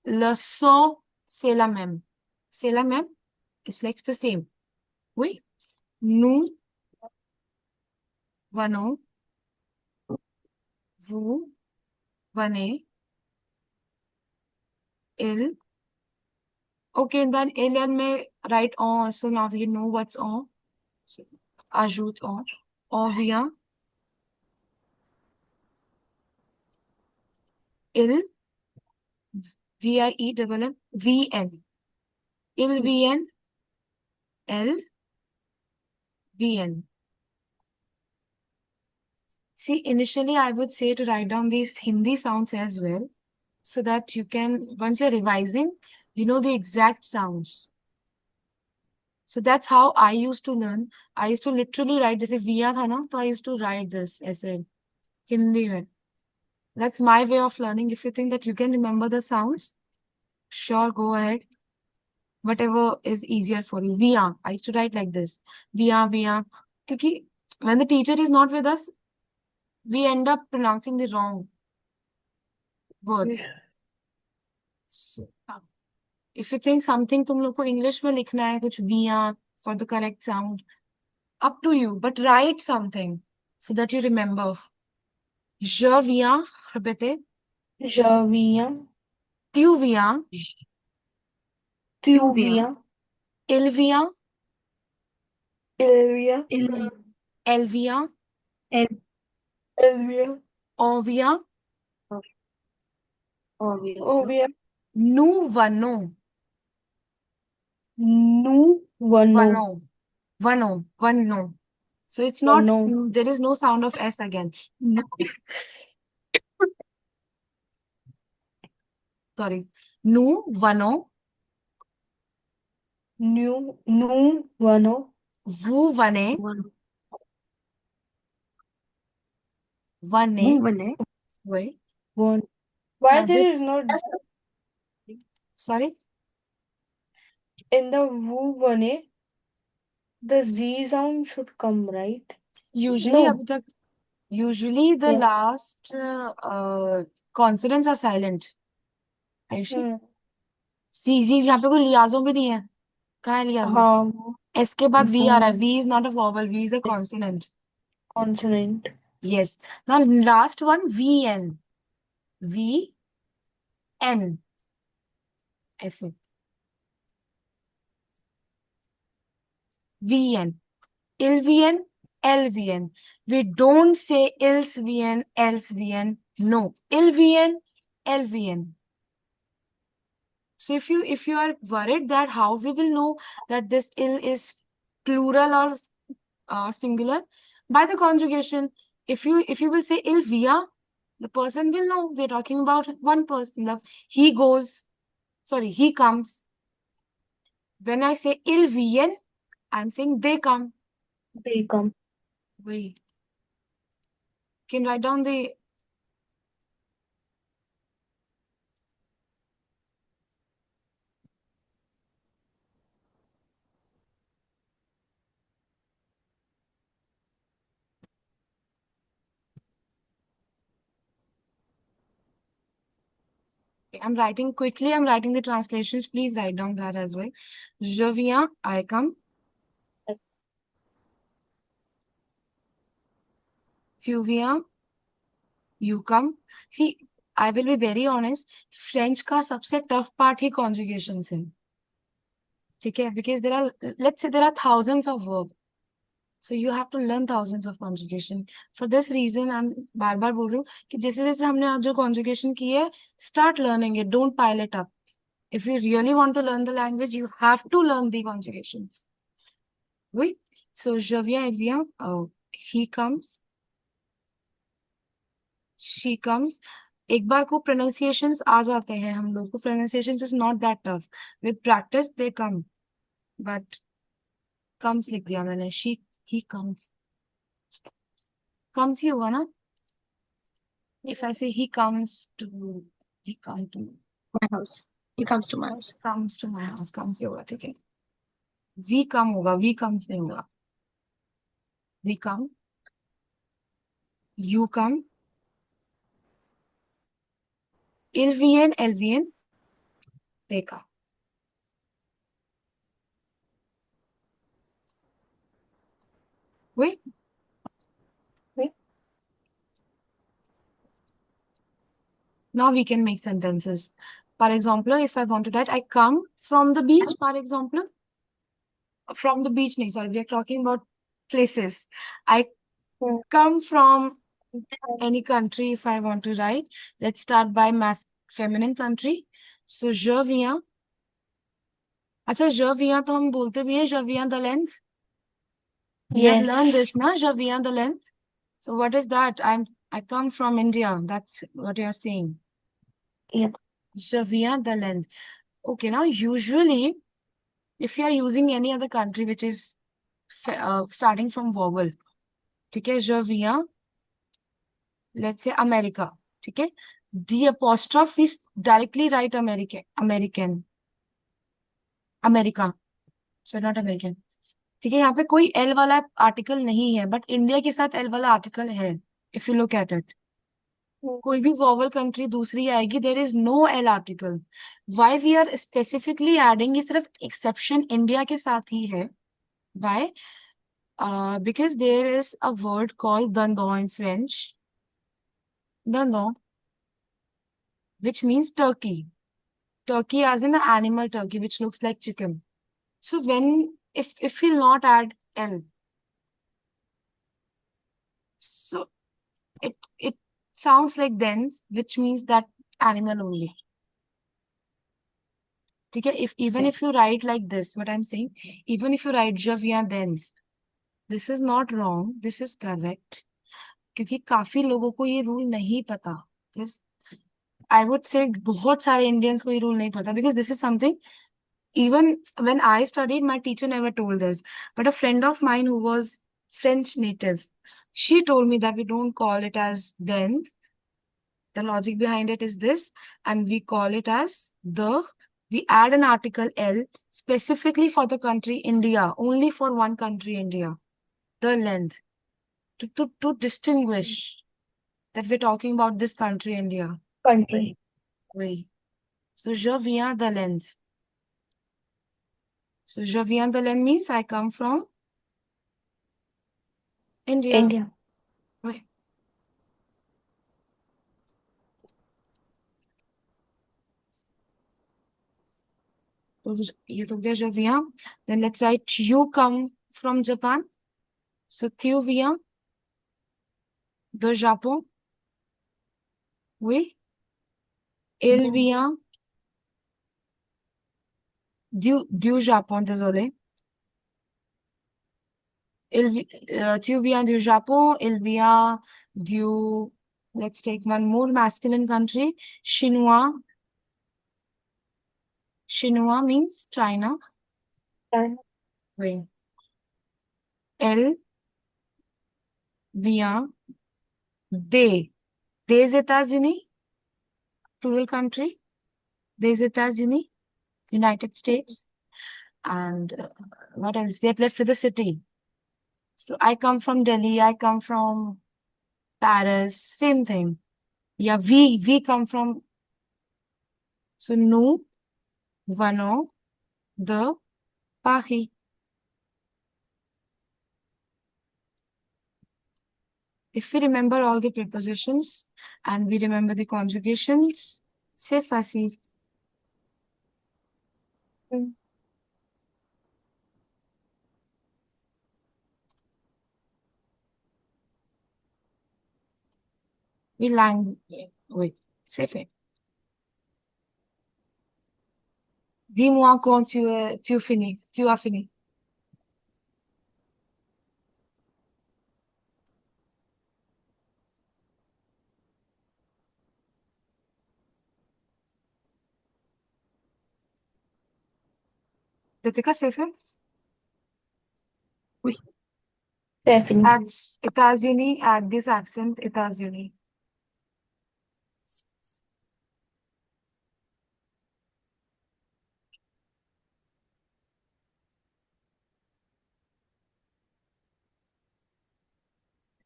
le son, c'est la même. C'est la même. It's like the same. Oui. Nous venons. Vous venez. Il. Okay, then il and may write on. So now we know what's on. So, ajoute on. On vient. Il. V-I-E-M-M. V-N. Il vient. Elle vient. See, initially I would say to write down these Hindi sounds as well, so that you can, once you're revising, you know the exact sounds. So that's how I used to learn. I used to literally write this. If Via tha na, so I used to write this essay Hindi mein. That's my way of learning. If you think that you can remember the sounds, sure, go ahead. Whatever is easier for you. Via. I used to write like this. Via, via. Because when the teacher is not with us, we end up pronouncing the wrong words. So, if you think something तुम लोग को English में लिखना है कुछ via for the correct sound, up to you. But write something so that you remember. Je viens, répétez. Je viens. Tu viens. Tu Tu viens. viens. Il vient. Il vient. Elle vient. Elle. Elle vient. On vient. On vient. On vient. Nous venons. Nu, vano. Vano. Vano. Vano. So it's not, Vano. there is no sound of S again. Sorry. Nu, vano, Nu, vano. vu, vane, One. vane. Woo one. Wait. One. Why Now there is this, not sorry. in the vu vane, the Z sound should come, right? Usually, No. abhi tak, usually the Yeah. last consonants are silent. Are you sure? Hmm. C, Z, यहाँ पे कोई लियाजों भी नहीं है. कहाँ है लियाजों? हाँ, S के बाद V आ रहा है. vu V is not a vowel. V is a is consonant. consonant. Yes. Now last one, VN. VN. ऐसे. VN. ILVN, LVN. We don't say ILS VN, else VN. No. ILVN, LVN. So if you are worried that how we will know that this ill is plural or singular, by the conjugation. If you will say il via, the person will know we're talking about one person. Love, he goes. Sorry, he comes. When I say il vien, I'm saying they come. They come. Wait, can write down the. I'm writing quickly. I'm writing the translations. Please write down that as well. Je viens, I come. Tu viens, you come. See, I will be very honest. French का सबसे tough part ही conjugations है. ठीक है? Because there are, let's say there are thousands of verbs. So you have to learn thousands of conjugation. For this reason, I'm बार बार बोल रही हूँ कि जैसे जैसे हमने आज जो conjugation की है, start learning it. Don't pile it up. If you really want to learn the language, you have to learn the conjugations. Oui. So je viens, il vient. He comes. She comes. एक बार को pronunciations आ जाते हैं हम लोग को. Pronunciations is not that tough. With practice, they come. But comes लिख दिया मैंने. He comes. Comes ही होगा ना? If I say he comes to, he come to, My house. He comes to my house. comes to my house, comes ही होगा, ठीक है. We come होगा, we comes नहीं होगा. We come, you come, il vienne, they come. Wait, Okay. now we can make sentences. For example, if I want to write, I come from the beach, for example, from the beach, nahi, sorry, we are talking about places. I Hmm. come from any country if I want to write. Let's start by feminine country. So, je viens. अच्छा je viens तो हम बोलते भी हैं je viens de length. We have learned Yes. this ना je viens de length. So what is that? I come from India. That's what you are saying. Yeah. Je viens de length. Okay, now usually if you are using any other country which is starting from vowel, ठीक है, je viens, let's say America, ठीक है, the apostrophe is directly write American, America, so not American. ठीक है, यहाँ पे कोई L वाला आर्टिकल नहीं है, बट इंडिया के साथ एल वाला आर्टिकल है. If you look at it, Hmm. कोई भी वॉवल कंट्री दूसरी आएगी, there is no L article. Why we are specifically adding, ये सिर्फ एक्सेप्शन इंडिया के साथ ही है. Why? Because there is a word called दंदो इन फ्रेंच. दंदो, which means turkey. Turkey as in the animal turkey, which looks like chicken. So when, if we'll not add L, so it sounds like thens, which means that animal only. ठीक है? Even if you write like this, what I'm saying, even if you write je viens then, this is not wrong, this is correct. क्योंकि काफी लोगों को ये rule नहीं पता. This, I would say बहुत सारे इंडियंस को ये रूल नहीं पता, because this is something, even when I studied, my teacher never told this. But a friend of mine who was French native, she told me that we don't call it as then. The logic behind it is this, and we call it as the. We add an article L specifically for the country India, only for one country India, the length, to distinguish that we're talking about this country India. Country. Oui. So je viens de l'Inde. So je viens de l'Inde means I come from India. India. Oui. तो ये तो गया je viens. Then let's write you come from Japan. So tu viens de Japon. Oui. Il vient du Japon, désolé. Tu viens du Japon. Il vient du. Let's take one more masculine country. Chinois. Chinois means China. China. Oui. Elle vient des États-Unis, plural country, des États-Unis, United States. And what else? We are left with the city. So I come from Delhi, I come from Paris, same thing. Yeah, we come from. So nous venons de Paris. If we remember all the prepositions and we remember the conjugations, c'est facile. Mm. Oui, c'est fait. Dis-moi quand tu finis. Tu as fini. Ritika, c'est fait? Oui. Stephanie. Add États-Unis, add this accent, États-Unis.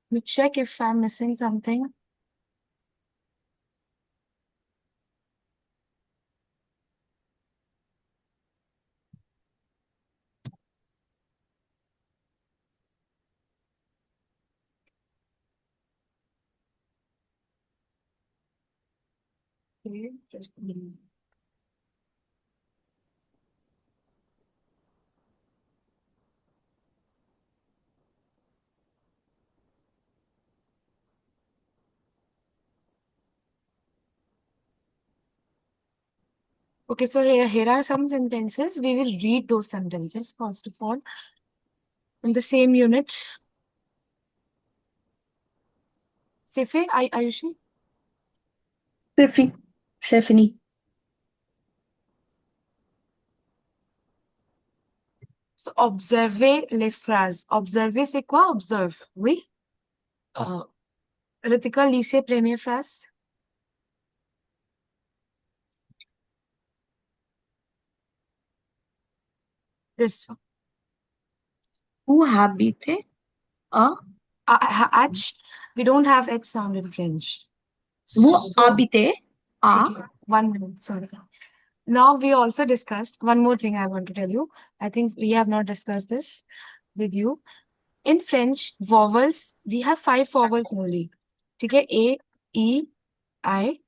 Let me check if I'm missing something. Okay, just a minute. Okay, so here are some sentences. We will read those sentences first of all in the same unit. Sefe, Ayushi? Stephanie. So, observez les phrases. Observer, c'est quoi? Observe. Oui. Ritika, lis première phrase. This one. Who habite a H. We don't have H sound in French. वो So, habite a ठीक है. 1 minute, sorry. Now we also discussed one more thing I want to tell you. I think we have not discussed this with you. In French, vowels, we have 5 vowels only. ठीक है? A, E, I,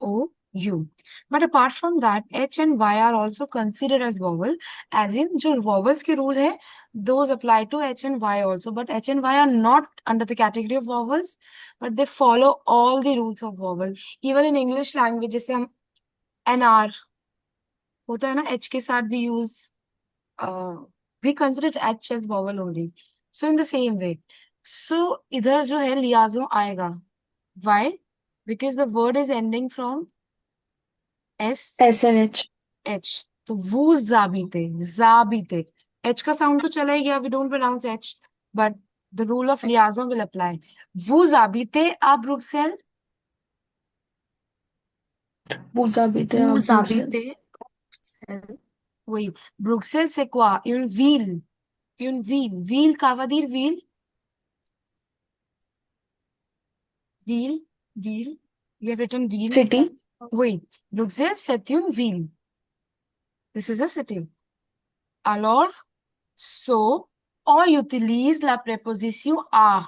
O, U. But apart from that, H and Y are also considered as vowel. As in, जो vowels के rule है, those apply to H and Y also. But H and Y are not under the category of vowels, but they follow all the rules of vowel. Even in English language, जैसे हम NR होता है ना H के साथ भी use, we consider H as vowel only. So in the same way, so इधर जो है लियाजो आएगा. Why? Because the word is ending from S SNH. H. तो वो जाबीते, जाबीते. एच का साउंड तो चला ही गया, we don't pronounce H, but the rule of liaison will apply. वो जाबीते आ ब्रुक्सेल. Vous habitez à Vous Bruxelles. habitez à Bruxelles. Oui, Bruxelles, c'est quoi? Une ville. Une ville. Ville, ça veut dire ville. Ville. Ville. You have written ville. City. Oui, Bruxelles, c'est une ville. This is a city. Alors, so, on utilise la préposition à.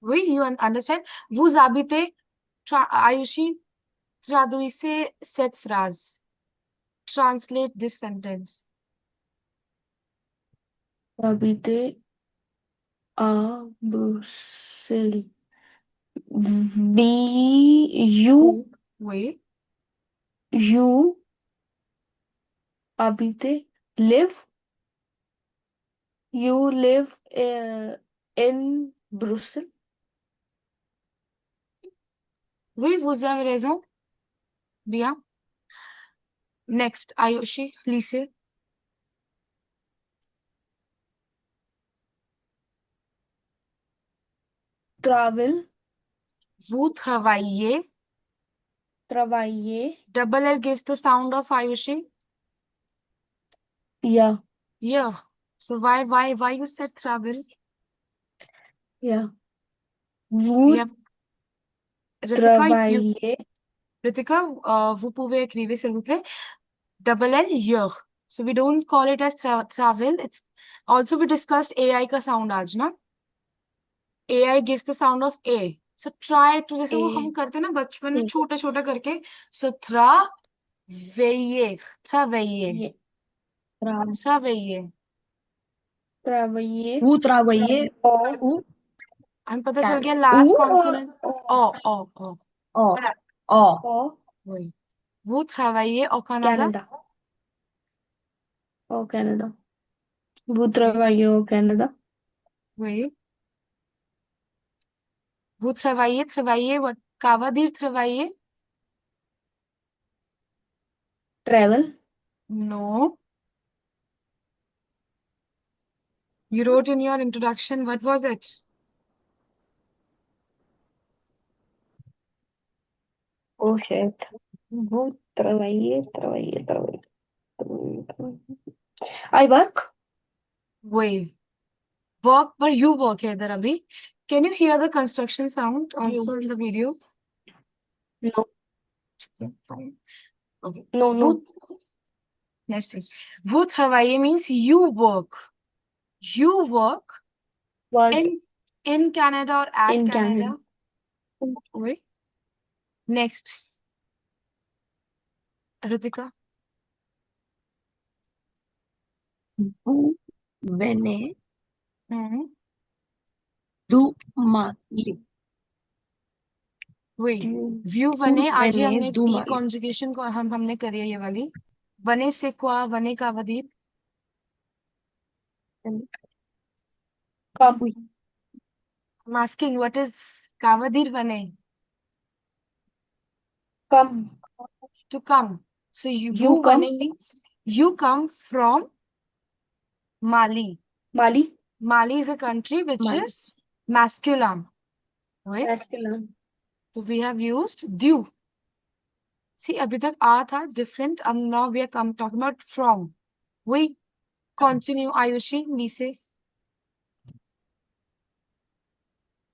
Oui, you understand? Vous habitez, Ayushi, traduisez cette phrase. Translate this sentence. Habitez à Bruxelles. You, Oui, you habitez, live. You live in Brussels. oui, vous avez raison. Bien. Next, Ayushi, Lise. Travel, Vous travaillez. travailler. Double L gives the sound of Ayushi. Yeah, Yeah. So why you said travel? yeah. We Vous have travaillez. Ritika, vous pouvez écrire s'il vous plaît. Double L, yeah. So we don't call it as travel. It's also we discussed AI का sound आज ना. AI gives the sound of A. So try to जैसे वो हम A, करते हैं ना बचपन में A, छोटा छोटा करके. So travailler, travailler, yeah. travailler. Travailler. Vous travaillez Or, où? हमें पता चल गया Canada. last ou consonant. or, O. Oh, oh, or Oui. Vous travaillez au Canada? Canada. Or Canada. Vous Oui. travaillez au Canada. Oui. Vous travaillez, what? क्या veut dire travailler? Travel. No. You wrote in your introduction, what was it? Oh shit. Vous travaillez, travaillez, travaillez, travaillez, travaillez. I work. Oui. Work, but you work है इधर अभी. Can you hear the construction sound also in the video? No, Fine. Okay. no, Vous, no. let's see. Vous travaillez means you work. You work What in Canada or at in Canada. Canada? Oui. Next. Ritika. vous venez Hmm. d'où Mali? वही You view Vous बने आज ही venez हमने d'où ई Mali? Conjugation को हमने करी है ये वाली. वने से क्वा वने का वदीप. come, Oui. I'm asking what is kavadir vane? come. To come. So you You vu vane come, means you come from Mali. Mali. Mali is a country which Mali. is masculine, right? Masculine. So we have used du. See अभी तक आ था different. Now we are talking about from. We continue Ayushi, Lise.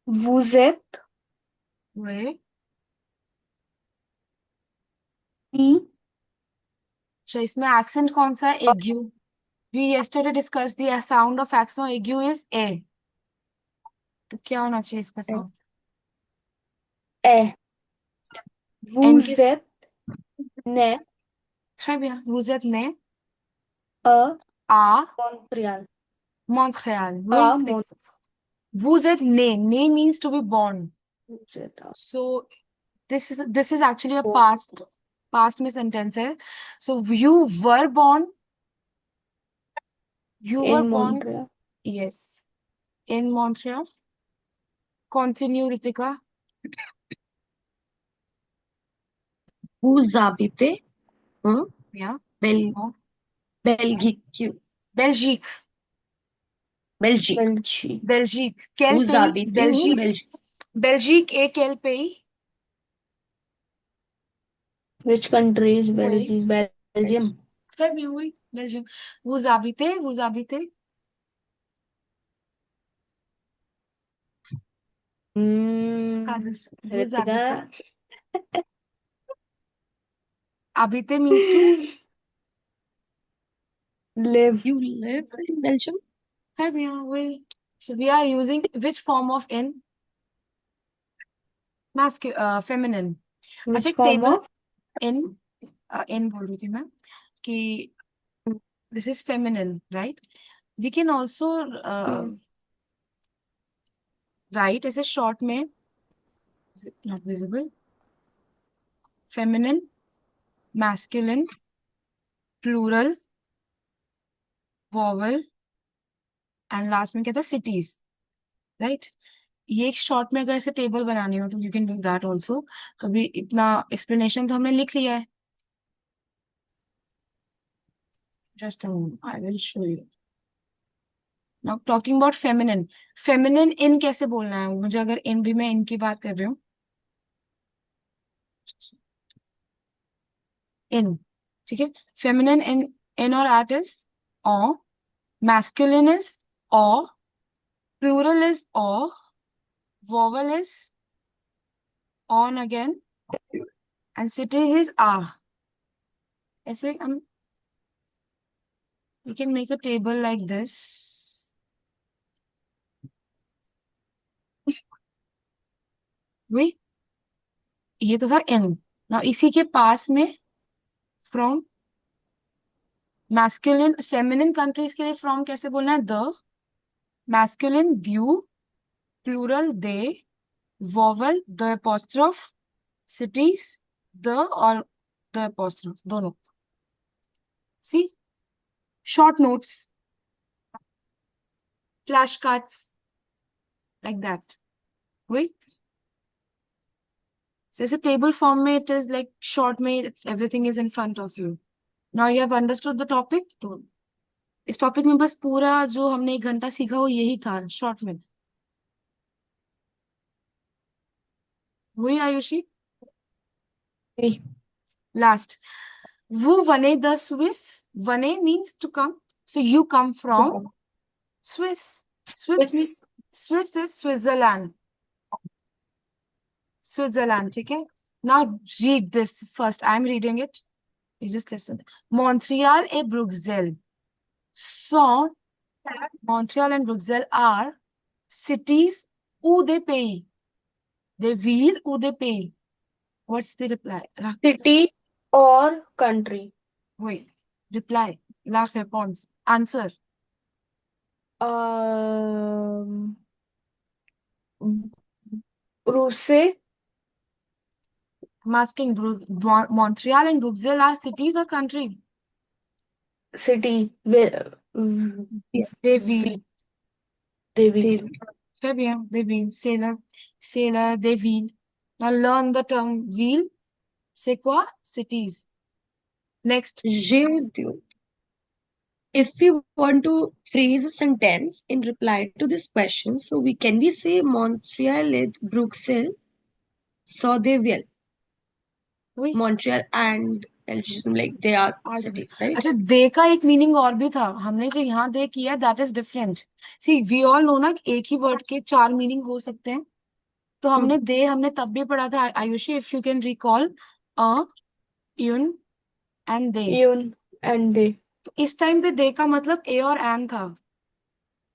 Vous êtes Oui. qui So इसमें accent कौन सा है? Aigu. We yesterday discussed the sound of accent aigu is A. तो क्या होना चाहिए इसका sound? est. N Vous के êtes né très bien. Vous êtes né à à Montréal. Montréal. À Oui. Montréal. Vous êtes né. Né means to be born. Vous êtes à So this is actually a Montréal. past. Past में sentence है. So you were born, you were In born, Montreal. yes, in Montreal. Continue, Ritika. Vous habitez en Yeah. Bel Oh. Belgique. Belgique. Belgique. Belgique. Belgique. Quel Vous pays? habitez en Belgique. Belgique. Belgique est quel pays? Which country is Oui. Belgium? Très bien, oui. Belgium. Vous habitez? Vous habitez? Vous habitez. Ritika. Habiter means to. Live. You live in Belgium? Très bien, oui. So we are using which form of in? Feminine. Which अच्छा, form table of? in बोल रही थी मैं कि this is feminine, right? We can also write ऐसे short में, is it not visible? Feminine, masculine, plural, vowel, and last में क्या था? Cities, right? ये एक शॉर्ट में अगर ऐसे टेबल बनानी हो तो you can do that also. कभी इतना एक्सप्लेनेशन तो हमने लिख लिया है. Just I will show you. Now talking about feminine. Feminine इन कैसे बोलना है मुझे, अगर इन भी मैं इनकी बात कर रही हूँ. इन, ठीक है. फेमिनिन इन और एट इज ऑ. मैस्कुलिन इज ऑ. प्लूरल इज ऑ. Vowel is on again. And cities is आ. ऐसे हम we can make a table like this. वही, ये तो था इन. नाउ इसी के पास में फ्रॉम. मैस्कुलिन फेमिनिन कंट्रीज के लिए फ्रॉम कैसे बोलना है? द. मैस्कुलिन यू. प्लूरल दे. वोवल द एपोस्ट्रोफ. सिटीज द और द एपोस्ट्रोफ दोनों. See, short notes, flash cards, like that. वही, जैसे टेबल फॉर्म में इट इज लाइक शॉर्ट में everything is in front of you. Now you have understood the topic. तो इस टॉपिक में बस पूरा जो हमने 1 घंटा सीखा वो यही था शॉर्ट में. वही Ayushi. Hey. Last. Vous venez de Suisse. Venez means to come. So you come from Swiss. Swiss means, It's Swiss is Switzerland. Switzerland, okay? Now read this first. I'm reading it. You just listen. Montreal et Bruxelles. So Montreal and Bruxelles are cities ou des pays. Des villes ou des pays. What's the reply? city or country. Wait. Reply. Last response. Answer. Um, Brussels, I'm asking, Montreal and Bruxelles are cities or country? city, They will. they will. They Très bien. They will. C'est la, they will. Now learn the term will. C'est quoi? Cities. Next. Géodio. If we want to phrase a sentence in reply to this question, so we say Montreal et Bruxelles, so they will. Oui. Montreal and Belgium, like they are Are cities, right? अच्छा, दे का एक meaning और भी था. हमने जो यहाँ दे किया that is different. See we all know ना कि एक ही वर्ड के 4 मीनिंग हो सकते हैं. तो हमने तब भी पढ़ा था Ayushi, if you can recall. Uh, यून एंड दे. Yun and they. तो इस टाइम पे दे का मतलब ए और एन था.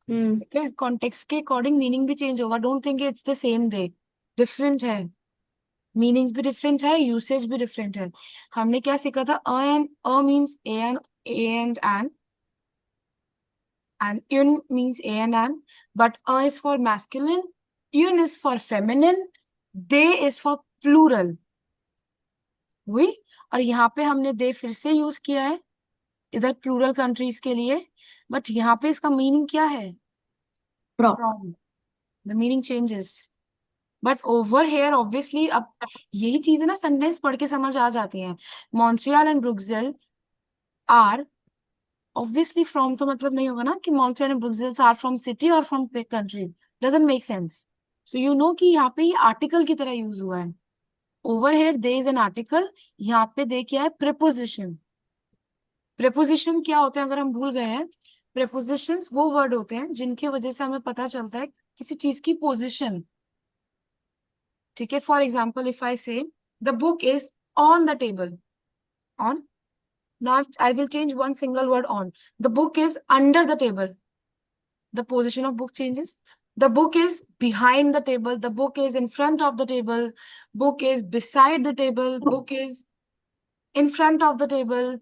Hmm. ठीक है, कॉन्टेक्स्ट के अकॉर्डिंग मीनिंग भी चेंज होगा. Don't think it's the same they. Different है. मीनिंग्स भी डिफरेंट है, यूसेज भी डिफरेंट है. हमने क्या सीखा था? A means A and and yun means a and an, but a is for masculine, yun is for feminine, they is for plural. Oui? और यहाँ पे हमने दे फिर से यूज किया है इधर प्लूरल कंट्रीज के लिए, बट यहाँ पे इसका मीनिंग क्या है? From. From. The meaning changes. But over here obviously अब यही चीजें ना सेंटेंस पढ़ के समझ आ जाती हैं. Montreal and Bruxelles are, obviously from तो मतलब नहीं होगा ना कि Montreal and Bruxelles are from city और from country. Doesn't make sense. So you know कि यहाँ पे ये आर्टिकल की तरह यूज हुआ है. Over here they is an article. यहाँ पे दे क्या है? प्रेपोजिशन. प्रेपोजिशन क्या होते हैं अगर हम भूल गए हैं? प्रेपोजिशंस वो वर्ड होते हैं जिनकी वजह से हमें पता चलता है किसी चीज की पोजिशन. ठीक है, फॉर एग्जाम्पल इफ आई से the book is on the table. On. Now I will change one single word on. The book is under the table. The position of book changes. The book is behind the table. The book is in front of the table. Book is beside the table. Book is in front of the table.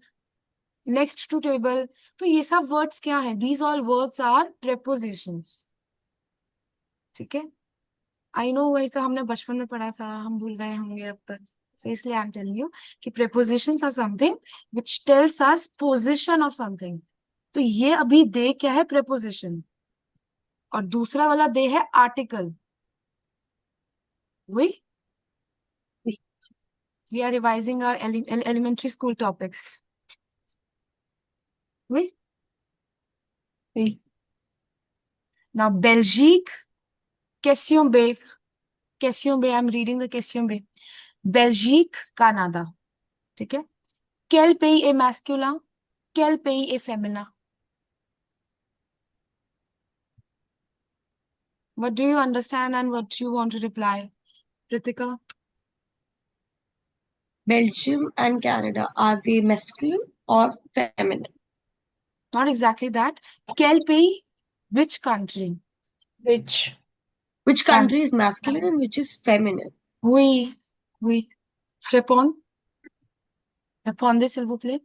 Next to table. तो ये सब words क्या हैं? These all words are prepositions. ठीक है. I know वैसा हमने बचपन में पढ़ा था, हम भूल गए होंगे अब तक. So इसलिए आई एम टेलिंग यू कि prepositions are something which tells us position of something. तो ये अभी दे क्या है? प्रेपोजिशन. और दूसरा वाला दे है आर्टिकल. वही. We are revising our elementary school topics. वही. Oui. नाउ बेल्जिक. क्वेश्चन बे. क्वेश्चन बे, I am reading the question बे. बेल्जिक कनाडा. ठीक है. Quel pays est masculin? Quel pays est féminin? What do you understand and what do you want to reply? Ritika? Belgium and Canada, are they masculine or feminine? Not exactly that. Quel pays? Which country? Which? Which Can. country is masculine and which is feminine? Oui. Oui. Répond. Répondez, s'il vous plaît.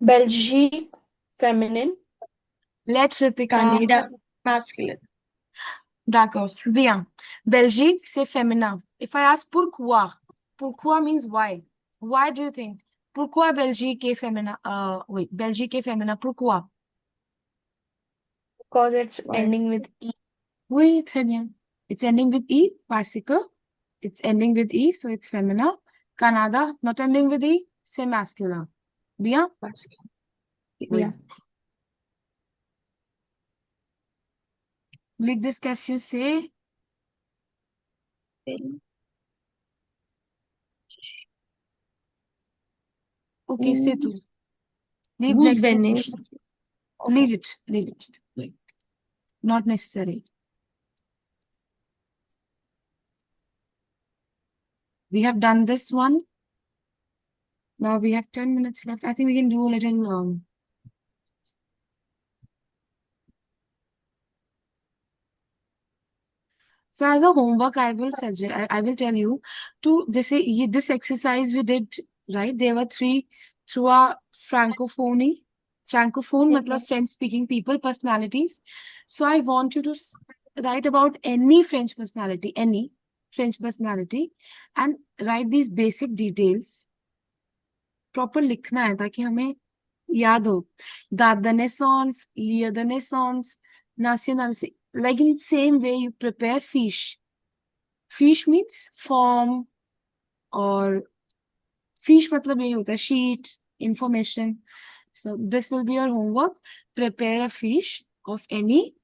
Belgique, feminine. Let Ritika. Canada, masculine. D'accord. Bien. Belgique, c'est féminin. If I ask pourquoi, pourquoi means why. Why do you think? Pourquoi Belgique est féminin? Oui, Belgique est féminin. Pourquoi? Because it's Why? ending with E. Oui, très bien. It's ending with E parce que it's ending with E, so it's féminin. Canada, not ending with E, c'est masculin. Bien? Masculine. Oui. Yeah. Leave this question, c'est okay, c'est tout. Leave Whose next two Venice? questions. Okay. Leave it. Leave it. Wait. Not necessary. We have done this one. Now we have 10 minutes left. I think we can do a little so as a homework, I will suggest, I will tell you to this exercise we did, right? There were three through our francophone. Francophone matlab French speaking people personalities. So I want you to write about any French personality, and write these basic details. Proper लिखना है ताकि हमें याद हो. Date de naissance, lieu de naissance, nationalité. Like in the same way you prepare fiche. Fiche means form or fiche मतलब यही होता है sheet, information. So this will be your homework. Prepare a fiche of any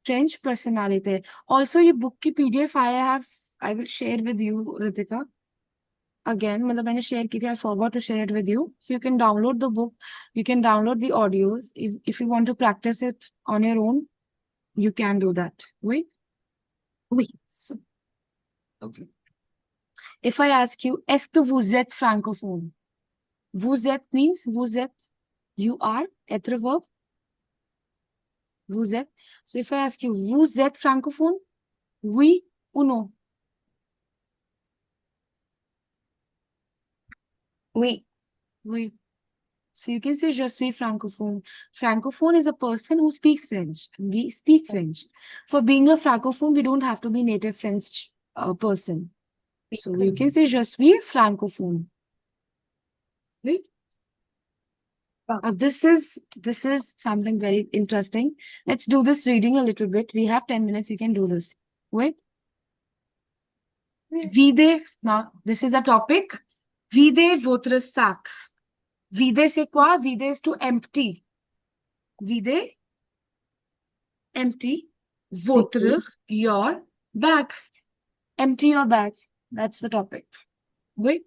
French personality. Also ये book की PDF I will share with you, Ritika. Again, मतलब मैंने share की थी. I forgot to share it with you. So you can download the book. You can download the audios. If you want to practice it on your own, you can do that. Wait. Oui. So, okay. If I ask you, est-ce que vous êtes francophone? Vous êtes means vous êtes. You are. Être verb. Vous êtes. So if I ask you, vous êtes francophone? Oui ou non? Oui. Oui. So you can say je suis francophone. Francophone is a person who speaks French. We speak French. For being a francophone, we don't have to be native French person. So you can say je suis francophone. Right? This is something very interesting. Let's do this reading a little bit. We have 10 minutes. We can do this. Wait. Vide. Now, this is a topic. Vide votre sac. Vide c'est quoi? Vide is to empty. Vide, empty. Votre, your bag. Empty your bag. That's the topic. Wait.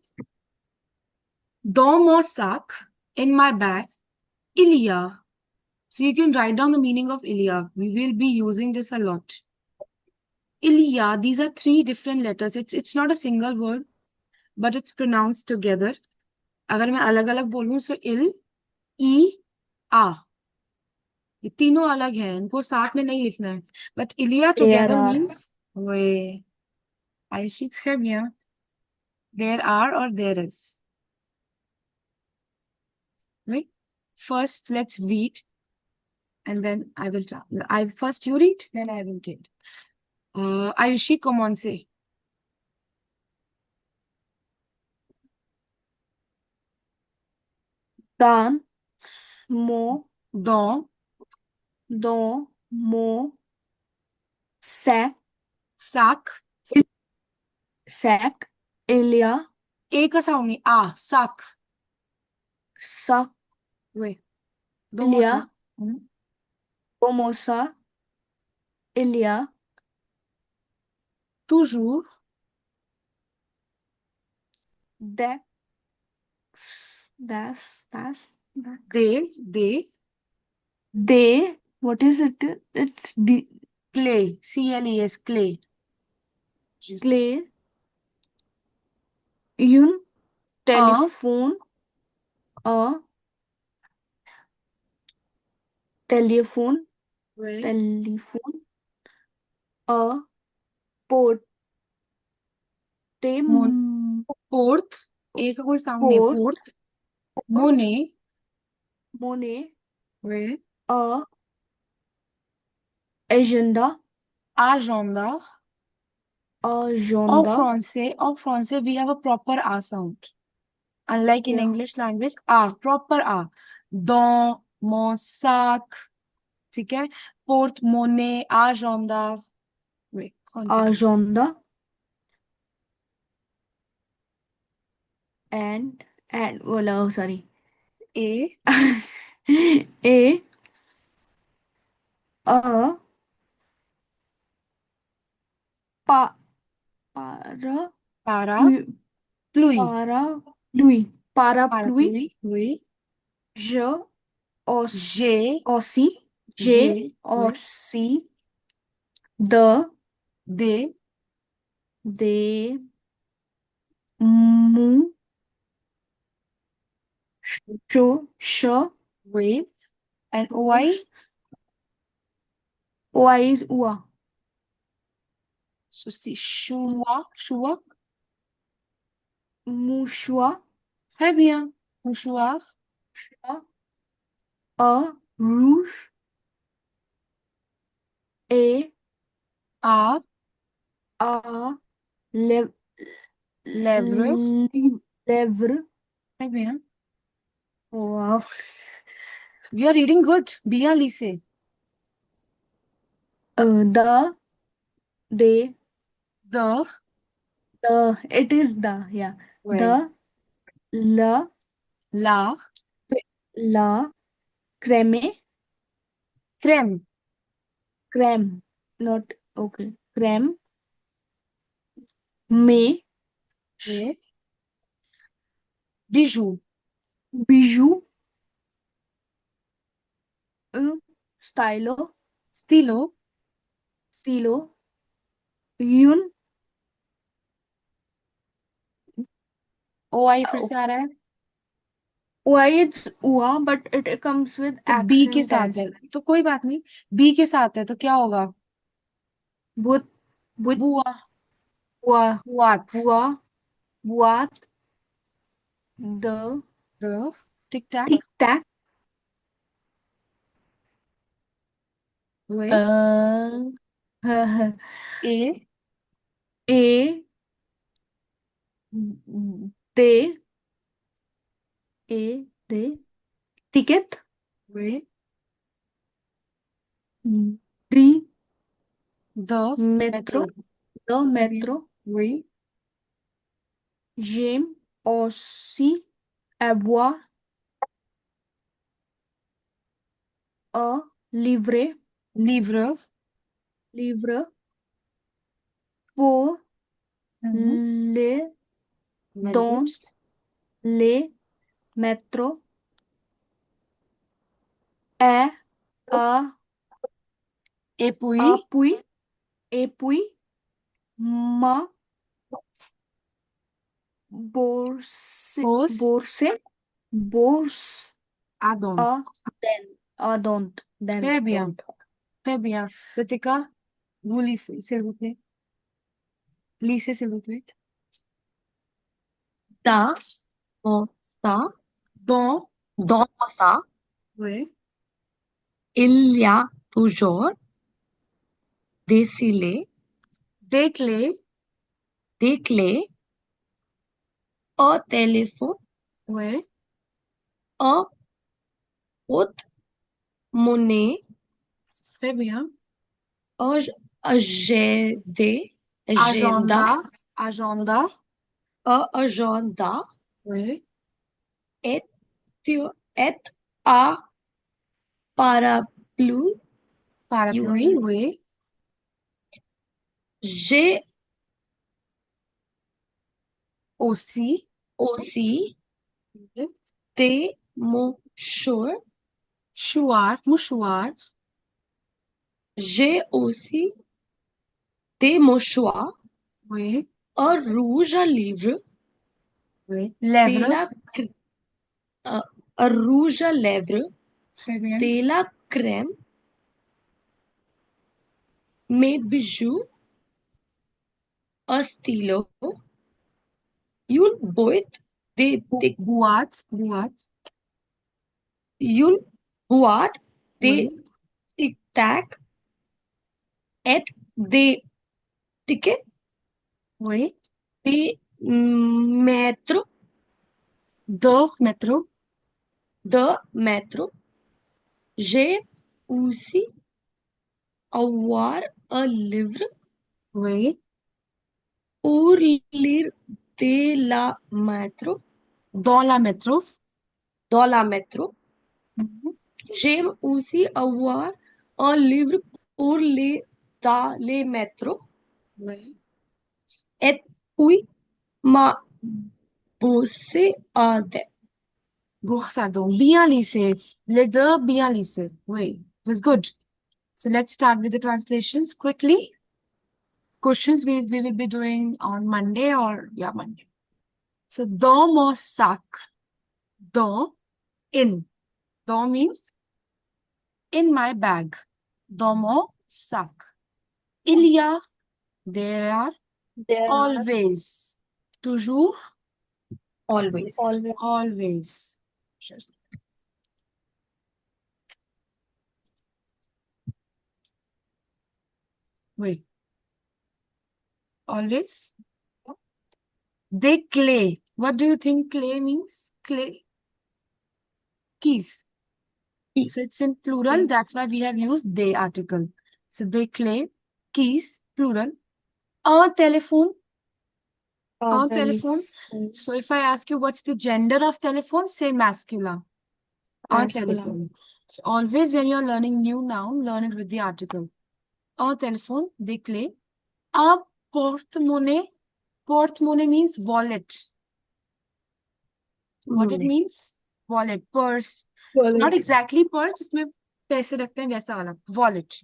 Dans mon sac, in my bag, il y a. So you can write down the meaning of il y a. We will be using this a lot. Il y a, these are three different letters. It's not a single word, but it's pronounced together. अगर मैं अलग-अलग बोलूं, so il, e, a. ये तीनों अलग हैं, इनको साथ में नहीं लिखना है. But ilia There together are. means, वे, Ayshi très bien. There are or there is. Right? First, let's read, and then I will try. First you read, then I will read. Ayushi, commencez. Dans mon Dans dans mon sac sac, sac il y a एक sound नहीं, sac. sac way, il y domosa. a dans mon sac il y a Toujours des das they what is it? It's the clay, CLES, clay. Just clay une a, téléphone a téléphone way, téléphone a porte mon, porte, एक का कोई sound नहीं, porte porte, मोने, monnaie way, a agenda agenda. agenda Of français, we have a proper A sound. Unlike in yeah English language, A, proper A. Dans mon sac, ठीक है? Porte-monnaie, agenda. Wait, continue. agenda and well oh, sorry A, a a pa para para, pluie pluie, parapluie parapluie, oui. je J'ai, aussi j'ai j'ai, oui. aussi de Des, mou cho oui. And OI, mouche ois oua so c'est choua, choua. mouchoir Très bien. Mouchoir, a rouge et à, a lèvre lèvres. lèvre Très bien. wow You are reading good. Bien lycée. the they The, the it is the yeah ouais. the la La, la crème crème, crème not okay crème mais oui. Bijou, bijou un stylo. stylo une OI फिर से आ रहा है. why it's ua but it comes with तो B के accent साथ as है. तो कोई बात नहीं. बी के साथ है तो क्या होगा? but with बुआ, ua बुआत. ua what the The, tic tac, tic tac oui. uh A, A they they ticket. Oui. The The metro. metro. The Très bien. metro. Oui. J'aime aussi avoir un Livre. livre pour Mhm. les Very good. dans les métros et à Et puis, appui et puis ma pose bourse à donc. à Très bien. don't. Très bien. Ritika, vous lisez, s'il vous plaît. Lisez, s'il vous plaît. Dans ça, Dans. dans ça, Oui. il y a toujours des scellés, Des clés. des clés, un téléphone, Oui. un porte-monnaie, Très bien. un agenda, Agenda. Agenda. un agenda Oui. et, et un parapluie. Parapluie. Oui. J'ai Aussi. aussi des mouchoirs. Mouchoir. Mouchoir. J'ai aussi des mouchoirs, Oui. un rouge à lèvres, Oui. de Lèvres. la, euh, un rouge à lèvres, Très bien. de la crème, mes bijoux, un stylo, une boîte de Boîte. Boîte. une boîte de Oui. tic-tac et des tickets Oui. de métro, De métro. de métro. J'ai aussi avoir un livre Oui. pour lire de la métro, Dans la métro. dans la métro. Mhm. J'aime aussi avoir un livre pour lire dans les métros. Oui. Et puis, ma bossé à des. Bursado. Bien lissé. Les deux bien lissé. Oui. It was good. So let's start with the translations quickly. Questions we will be doing on Monday or yeah, Monday. So dans mon sac. Dans in. Dans means in my bag. Dans mon sac. Il y a, there are, There are always. Toujours, Always. always always. Just wait. Always. They clay. What do you think clay means? Clay. Keys. So Keys. it's in plural. That's why we have used they article. So they clay. Keys. Plural. A telephone. A telephone. telephone So if I ask you what's the gender of telephone, say masculine. A masculine. telephone. So always when you're learning new noun, learn it with the article. A telephone, they clay. A porte-monnaie. Porte-monnaie means wallet. What it means? Wallet, purse. Not Wallet. exactly purse, जिसमें पैसे रखते हैं वैसा वाला. Wallet.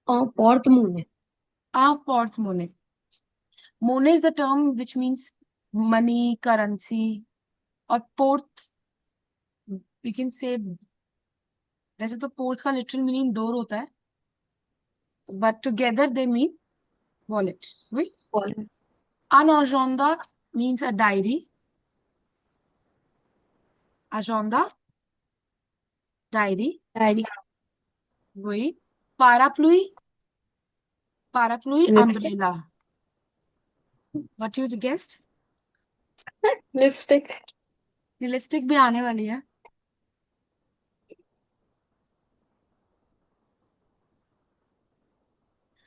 Un porte-monnaie. A porte-monnaie. Monnaie is the term which means money, currency. और porte, we can say, वैसे तो porte का literal meaning door होता है. But together they mean wallet. Oui. Wallet. Un agenda means a diary. Agenda, diary. Diary. Oui. Parapluie, Parapluie, Lipstick. umbrella. What you guessed? Lipstick. Lipstick भी आने वाली है.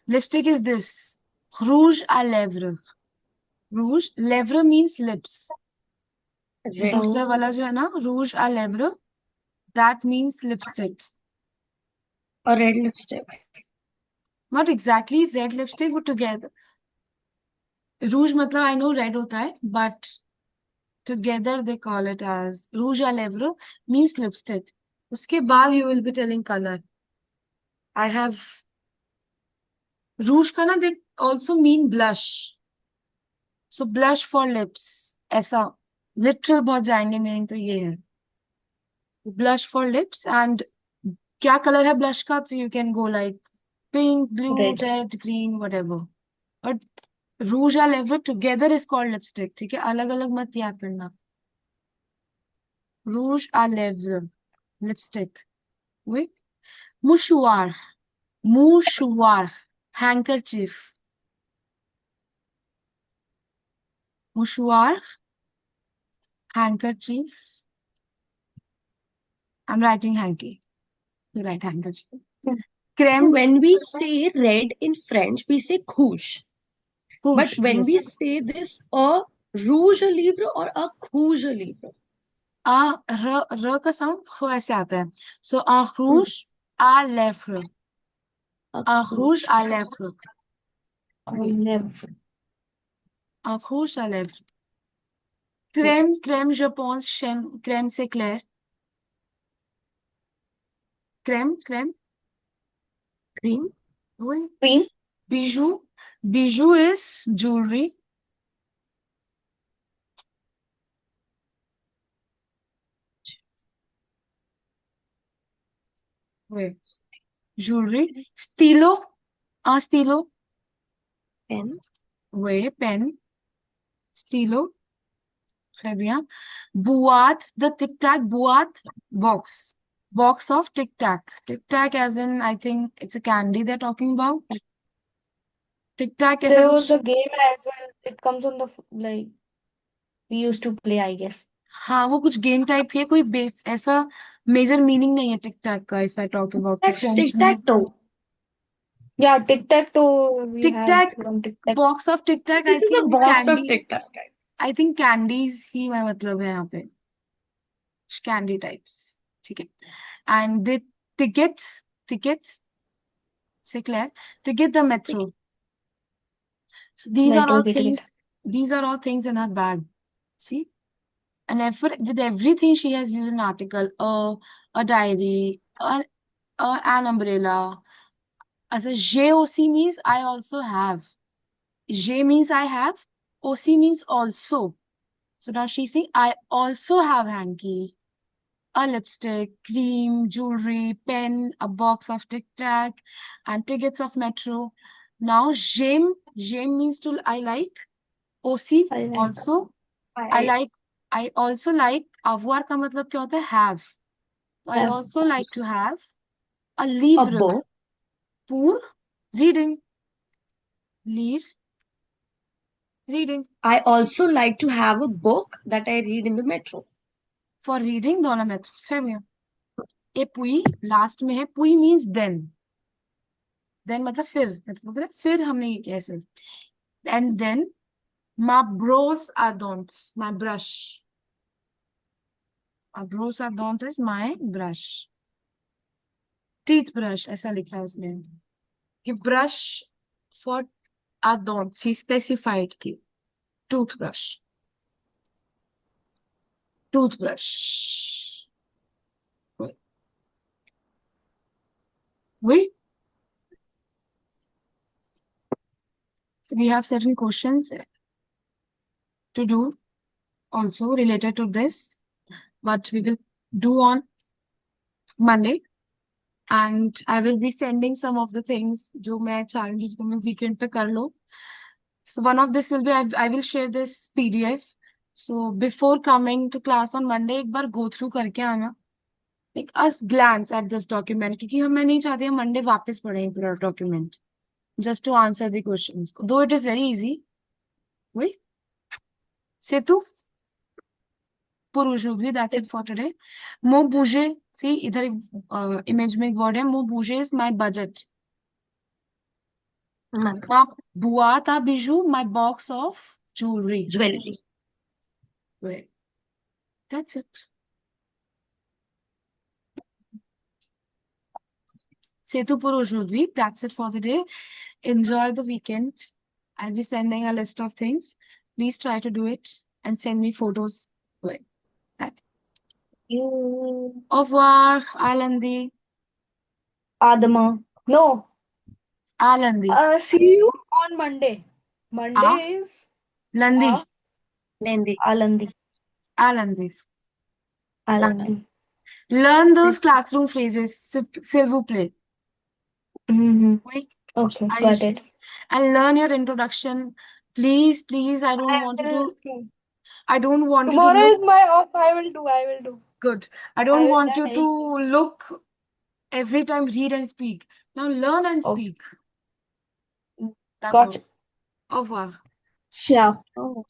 Lipstick is this. Rouge à lèvres. Rouge, lèvres means lips. Red दूसरा वाला जो है ना, rouge à lèvres, that means lipstick. or red lipstick. Not exactly red lipstick, but together. Rouge मतलब I know red होता है, but together they call it as rouge à lèvres means lipstick. उसके बाद you will be telling color. I have rouge का ना, they also mean blush. So blush for lips. ऐसा literal बहुत जाएंगे, meaning तो ये है. Blush for lips. And क्या color है blush का? So you can go like pink, blue, Red. red, green, whatever. But rouge à lèvres together is called lipstick. ठीक है, अलग अलग मत याद करना. Rouge à lèvres, lipstick. Oui. Mouchoir, mouchoir, handkerchief. Mouchoir, handkerchief. I'm writing hanky. You write handkerchief. Hmm. So Crème, when we say red in French, we say rouge. But rouge. when Yes. we say this, a rouge à lèvres or a rouge à lèvres. र का sound ख ऐसे आता है. So un rouge à lèvres. A Un rouge. rouge à lèvres. Oui. Never. Un rouge à lèvres. Crème, crème, je pense, crème c'est clair. Crème, crème. Cream. Oui. Cream. Bijou. Bijou is jewelry. Oui. Jewelry. Stylo. Un stylo. Pen. Oui, pen. Stylo. Très bien. Boîte, the tic tac boîte, box. Box of tic tac. Tic tac as in, I think it's a candy they're talking about. tic tac ऐसा There कुछ. was a game as well. It comes on the like we used to play, I guess. हाँ, वो कुछ game type है, कोई base ऐसा major meaning नहीं है टिक टैक का. If I talk about That's tic-tac-toe. Yeah, tic-tac-toe. We tic had tac, one tic-tac. Box of tic tac, This I is a think box of candy. tic-tac. I think candies ही मैं मतलब है यहाँ पे, candy types. ठीक है. And the tickets, tickets से क्लियर. Ticket the metro. So these are Metro all के ticket. things. These are all things in her bag. See, and with everything she has used an article, a diary, an umbrella. As a JOC means I also have. J means I have. OC means also. So now she's saying I also have hanky, a lipstick, cream, jewelry, pen, a box of Tic Tac, and tickets of metro. Now j'aime means to I like. OC I like. also. I like. I also like. Avoir का मतलब क्या होता है? Have. I Have. also like to have a A livre book. pour reading. Lire, reading. I also like to have a book that I read in the metro. For reading दोनों method same है. ए पुई last में है. पुई means then मतलब फिर हमने ये कैसे. And then my brows are don't, my brush. My brows are don't is my brush. Teeth brush ऐसा लिखा है उसने कि brush for are don't. She specified कि toothbrush. Toothbrush. Wait. So we have certain questions to do also related to this, but we will do on Monday. And I will be sending some of the things जो मैं चाहूंगी कि तुम weekend पे कर लो. So one of this will be I will share this PDF. So before coming to class on Monday, एक बार go through करके आना. Like us glance at this document क्योंकि हम मैं नहीं चाहती हम Monday वापस पढ़ें पूरा document. just to answer the questions. Though it is very easy. Wait. Setu, पुरुष होगी. That's it for today. Mon bouger. See, इधर image में एक word है. Mon bouger is my budget. Ma boîte à bijoux, my box of jewelry. Jewelry. Wait. That's it. Setu puruष होगी. That's it for the day. Enjoy the weekend. I'll be sending a list of things. Please try to do it and send me photos. Wait. That's You. Au revoir, Alandi. Adama. No. Alandi. See you on Monday. Monday is Landi. Nandi. Alandi. Alandi. Alandi. Learn those classroom phrases. S'il vous plaît. Mm-hmm. Wait. Okay, Are you got sure? it. And learn your introduction. Please, please. I don't want you to. I don't want you to Tomorrow look is my off. I will do. good. I I don't will want you learn to look every time read and speak. Now learn and Oh, speak. That's got all. it. Au revoir. Ciao. Oh.